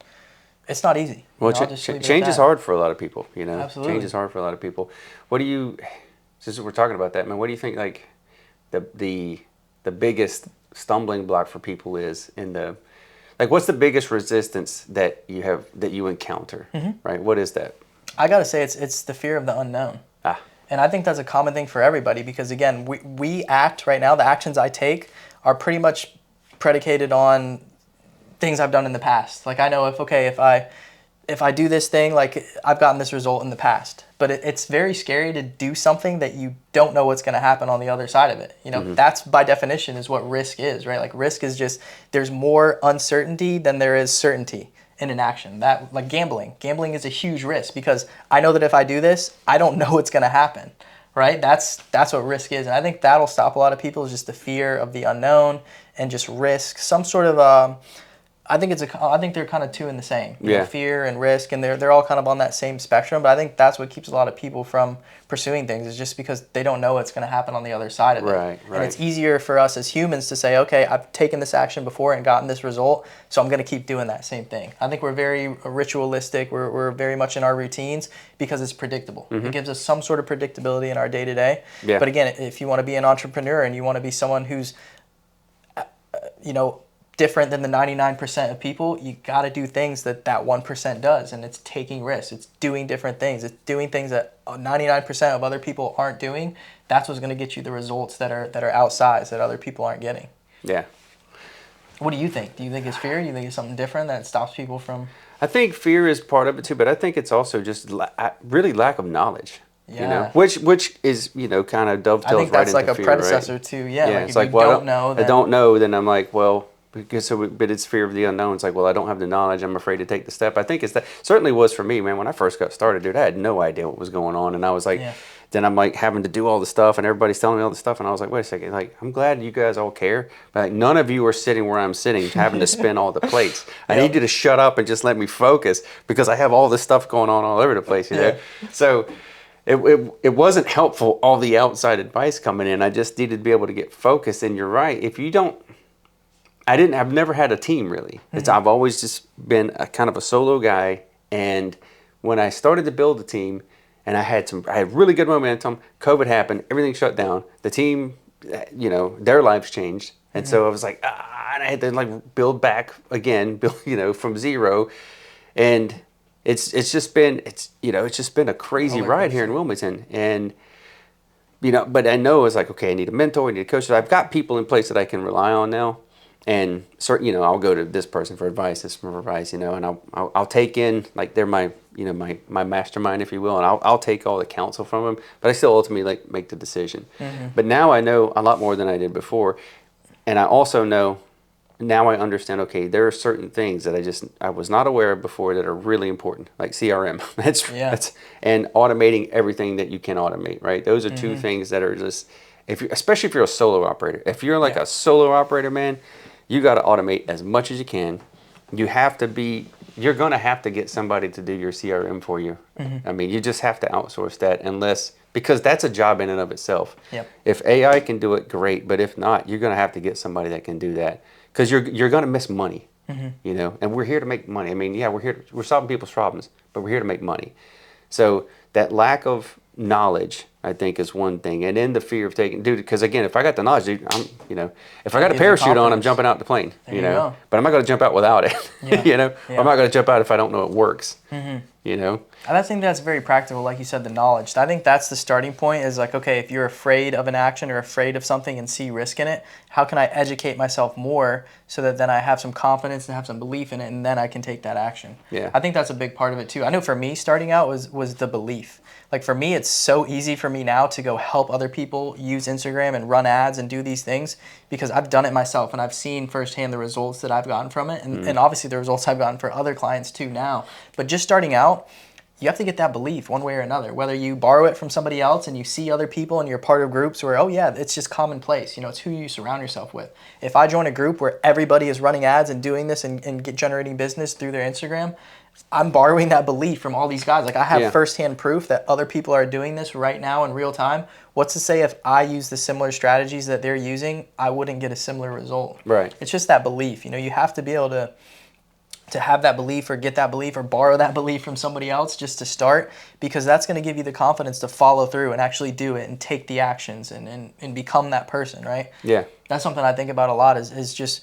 it's not easy. Well, change is hard for a lot of people. Absolutely. Change is hard for a lot of people. What do you? Since we're talking about that, man, what do you think? Like, the biggest stumbling block for people is in the. Like, what's the biggest resistance that you encounter? Right? What is that? I gotta say, it's the fear of the unknown. And I think that's a common thing for everybody because again, we act right now. The actions I take are pretty much predicated on things I've done in the past. Like I know if I do this thing, like I've gotten this result in the past. But it's very scary to do something that you don't know what's going to happen on the other side of it. That's by definition is what risk is, right? Like risk is just there's more uncertainty than there is certainty in an action. That like gambling. Gambling is a huge risk because I know that if I do this, I don't know what's going to happen, right? That's what risk is. And I think that'll stop a lot of people is just the fear of the unknown and just risk, some sort of I think they're kind of two in the same. You Yeah. know, fear and risk, and they're all kind of on that same spectrum. But I think that's what keeps a lot of people from pursuing things, is just because they don't know what's going to happen on the other side of it. Right. And it's easier for us as humans to say, okay, I've taken this action before and gotten this result, so I'm going to keep doing that same thing. I think we're very ritualistic. We're very much in our routines because it's predictable. It gives us some sort of predictability in our day to day. But again, if you want to be an entrepreneur and you want to be someone who's, different than the 99% of people, you got to do things that 1% does, and it's taking risks. It's doing different things. It's doing things that 99% of other people aren't doing. That's what's going to get you the results that are outsized, that other people aren't getting. Yeah. What do you think? Do you think it's fear? Do you think it's something different that stops people from? I think fear is part of it too, but I think it's also just really lack of knowledge. Yeah. You know, which is kind of dovetails right into fear. I think that's like a fear, predecessor right? to yeah. Like it's if like, you don't know, I don't know, then I'm like, well. But it's fear of the unknown. It's like, well, I don't have the knowledge. I'm afraid to take the step. I think it's that. Certainly was for me, man. When I first got started, dude, I had no idea what was going on, and I was like, then I'm like having to do all the stuff, and everybody's telling me all the stuff, and I was like, wait a second, like I'm glad you guys all care, but like none of you are sitting where I'm sitting, having to spin all the plates. I need you to shut up and just let me focus because I have all this stuff going on all over the place, you know. So. It wasn't helpful, all the outside advice coming in. I just needed to be able to get focused. And you're right. If you don't, I've never had a team really. I've always just been a kind of a solo guy. And when I started to build a team, and I had really good momentum, COVID happened, everything shut down. The team, their lives changed. And so I was like, and I had to like build back again, from zero. And it's just been a crazy ride here in Wilmington, and but I know it's like, okay, I need a mentor, I need a coach. So I've got people in place that I can rely on now, and I'll go to this person for advice, and I'll take in, like, they're my my mastermind, if you will, and I'll take all the counsel from them, but I still ultimately make the decision. But now I know a lot more than I did before, and I also know. Now I understand, okay, there are certain things that I was not aware of before that are really important, like CRM. That's and automating everything that you can automate, right? Those are two things that are just, especially if you're a solo operator. If you're like a solo operator, man, you got to automate as much as you can. You're going to have to get somebody to do your CRM for you. I mean, you just have to outsource that because that's a job in and of itself. If AI can do it, great. But if not, you're going to have to get somebody that can do that. Because you're going to miss money, and we're here to make money. I mean, we're solving people's problems, but we're here to make money. So that lack of knowledge, I think, is one thing, and then the fear of taking, dude. Because again, if I got the knowledge, dude, if I got a parachute on, I'm jumping out the plane, But I'm not going to jump out without it, I'm not going to jump out if I don't know it works, And I think that's very practical, like you said, the knowledge. I think that's the starting point, is like, okay, if you're afraid of an action or afraid of something and see risk in it, how can I educate myself more so that then I have some confidence and have some belief in it, and then I can take that action? I think that's a big part of it too. I know for me, starting out was the belief. Like for me, it's so easy for me now to go help other people use Instagram and run ads and do these things because I've done it myself and I've seen firsthand the results that I've gotten from it, and obviously the results I've gotten for other clients too now. But just starting out, you have to get that belief one way or another, whether you borrow it from somebody else and you see other people and you're part of groups where, it's just commonplace. It's who you surround yourself with. If I join a group where everybody is running ads and doing this and generating business through their Instagram, I'm borrowing that belief from all these guys. Like I have firsthand proof that other people are doing this right now in real time. What's to say if I use the similar strategies that they're using, I wouldn't get a similar result? Right. It's just that belief. You have to be able to have that belief or get that belief or borrow that belief from somebody else just to start, because that's going to give you the confidence to follow through and actually do it and take the actions and become that person, right? Yeah. That's something I think about a lot is just,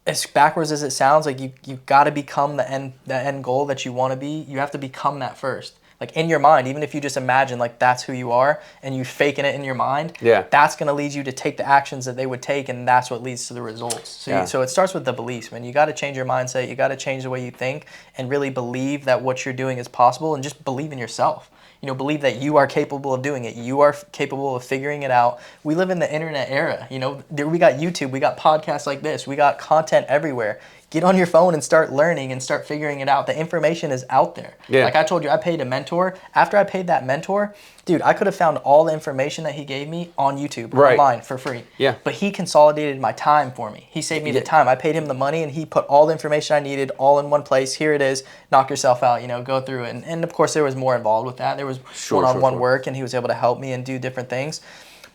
as backwards as it sounds, like you got to become the end goal that you want to be. You have to become that first. Like in your mind, even if you just imagine like that's who you are and you faking it in your mind, that's going to lead you to take the actions that they would take, and that's what leads to the results. So it starts with the beliefs, man. You got to change your mindset. You got to change the way you think and really believe that what you're doing is possible, and just believe in yourself. Believe that you are capable of doing it. You are capable of figuring it out. We live in the internet era. We got YouTube, we got podcasts like this, we got content everywhere. get on your phone and start learning and start figuring it out. The information is out there. Yeah. Like I told you, I paid a mentor. After I paid that mentor, dude, I could have found all the information that he gave me on YouTube, online for free. Yeah. But he consolidated my time for me. He saved me the time. I paid him the money, and he put all the information I needed all in one place. Here it is. Knock yourself out. Go through it. And of course, there was more involved with that. There was one-on-one work, and he was able to help me and do different things.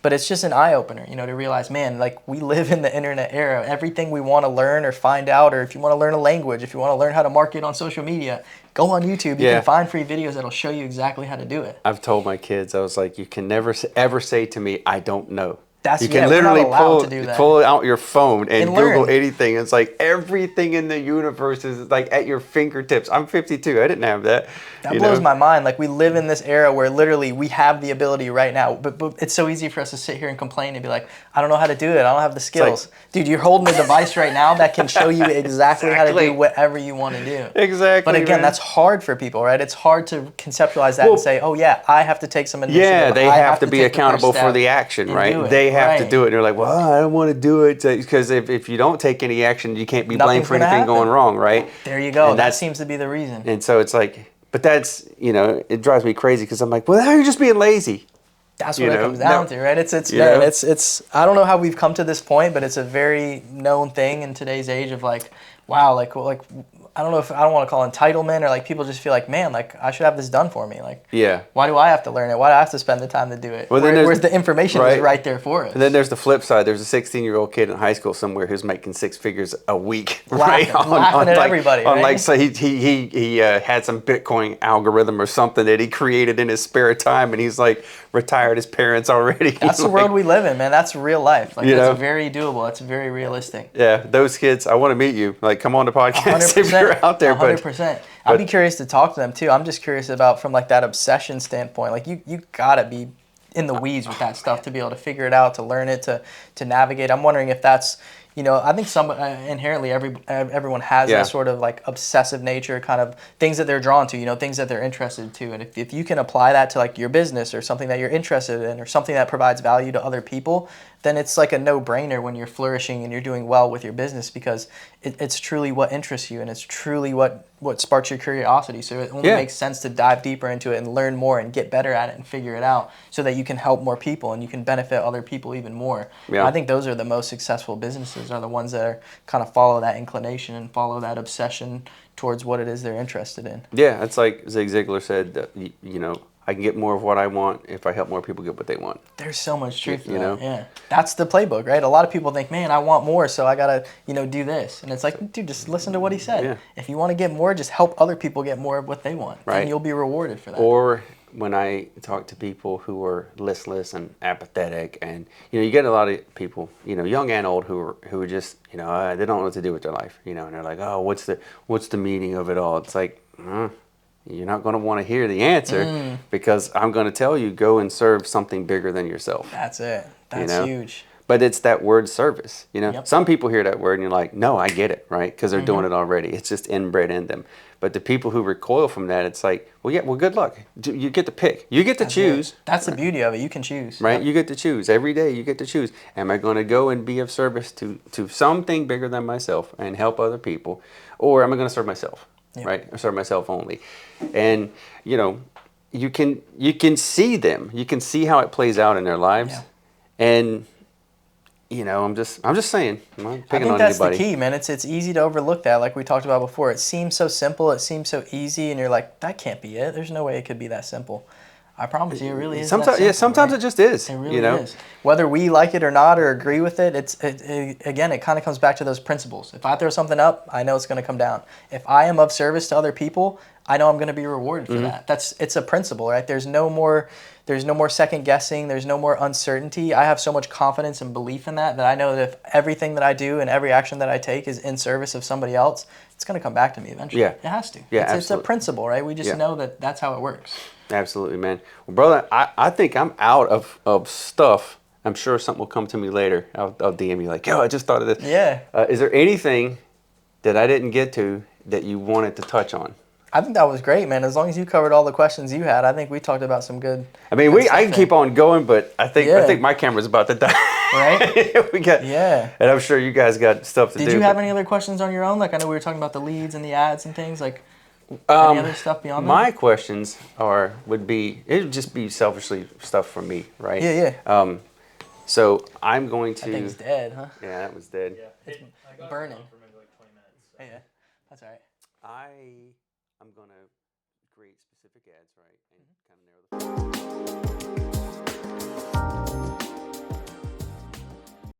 But it's just an eye-opener, to realize, man, like we live in the internet era. Everything we want to learn or find out, or if you want to learn a language, if you want to learn how to market on social media, go on YouTube. You can find free videos that'll show you exactly how to do it. I've told my kids, I was like, you can never ever say to me, I don't know. You can literally pull out your phone and Google learn. anything. It's like everything in the universe is like at your fingertips. I'm 52. I didn't have that. That blows my mind. Like we live in this era where literally we have the ability right now, but it's so easy for us to sit here and complain and be like, I don't know how to do it. I don't have the skills. Dude, you're holding a device right now that can show you exactly how to do whatever you want to do. Exactly. But again, that's hard for people, right? It's hard to conceptualize that and say, oh yeah, I have to take some initiative. Yeah, they have to be accountable for the action, right? They have to do it. And they're like, well, I don't want to do it because if you don't take any action, you can't be blamed for anything going wrong, right? There you go. And that seems to be the reason. And so it's like, but that's, it drives me crazy because I'm like, well, how are you just being lazy? That's what it comes down to, right? It's I don't know how we've come to this point, but it's a very known thing in today's age of like, wow, like I don't want to call it entitlement or like people just feel like, man, like I should have this done for me. Like, why do I have to learn it? Why do I have to spend the time to do it? Well, where's the information is right there for us. And then there's the flip side. There's a 16-year-old kid in high school somewhere who's making 6 figures a week, laughing at everybody. So he had some Bitcoin algorithm or something that he created in his spare time, and he's like retired his parents already. That's the world we live in, man. That's real life. Like that's very doable. That's very realistic. Yeah, those kids. I want to meet you. Like, come on the podcast 100%, if you're out there. 100%. I'd be curious to talk to them too. I'm just curious about from like that obsession standpoint. Like you gotta be in the weeds with that stuff to be able to figure it out, to learn it, to navigate. I'm wondering if that's, I think some inherently everyone has that sort of like obsessive nature, kind of things that they're drawn to, things that they're interested to. And if you can apply that to like your business or something that you're interested in or something that provides value to other people, then it's like a no-brainer when you're flourishing and you're doing well with your business because it's truly what interests you and it's truly what sparks your curiosity. So it only makes sense to dive deeper into it and learn more and get better at it and figure it out so that you can help more people and you can benefit other people even more. Yeah. I think those are the most successful businesses, are the ones that are kind of follow that inclination and follow that obsession towards what it is they're interested in. Yeah, it's like Zig Ziglar said, that, I can get more of what I want if I help more people get what they want. There's so much truth to that. Yeah. That's the playbook, right? A lot of people think, man, I want more, so I got to, do this. And it's like, dude, just listen to what he said. Yeah. If you want to get more, just help other people get more of what they want. Right. And you'll be rewarded for that. Or when I talk to people who are listless and apathetic and, you get a lot of people, young and old who are just, they don't know what to do with their life, and they're like, oh, what's the meaning of it all? It's like, you're not going to want to hear the answer because I'm going to tell you, go and serve something bigger than yourself. That's it. That's huge. But it's that word service. Some people hear that word and you're like, no, I get it, right? Because they're doing it already. It's just inbred in them. But the people who recoil from that, it's like, well, good luck. You get to pick. You get to choose. That's the beauty of it. You can choose. Right? Yep. You get to choose. Every day you get to choose. Am I going to go and be of service to something bigger than myself and help other people? Or am I going to serve myself? Yep. Right? Or serve myself only. And, you can see them. You can see how it plays out in their lives. Yeah. And, I'm just saying. I'm not picking on anybody. I think that's the key, man. It's easy to overlook that, like we talked about before. It seems so simple. It seems so easy. And you're like, that can't be it. There's no way it could be that simple. I promise you, it really is. Sometimes it just is. It really is. Whether we like it or not or agree with it, again, it kind of comes back to those principles. If I throw something up, I know it's going to come down. If I am of service to other people, I know I'm going to be rewarded for that. It's a principle, right? There's no more second guessing. There's no more uncertainty. I have so much confidence and belief in that I know that if everything that I do and every action that I take is in service of somebody else, it's going to come back to me eventually. Yeah. It has to. Yeah, it's a principle, right? We just know that that's how it works. Absolutely, man. Well, brother, I think I'm out of stuff. I'm sure something will come to me later. I'll DM you like, yo, I just thought of this. Yeah. Is there anything that I didn't get to that you wanted to touch on? I think that was great, man. As long as you covered all the questions you had, I think we talked about some good. I mean, I can keep on going, but I think my camera's about to die. Right? We got, and I'm sure you guys got stuff to do. Did you have any other questions on your own? Like, I know we were talking about the leads and the ads and things. Like, any other stuff beyond that? My questions would just be selfishly stuff from me, right? Yeah. So I'm going to. That thing's dead, huh? Yeah, that was dead. Yeah, it's burning. For maybe like 20 minutes. So. Yeah, that's all right. I'm gonna create specific ads, right, and kind of narrow the.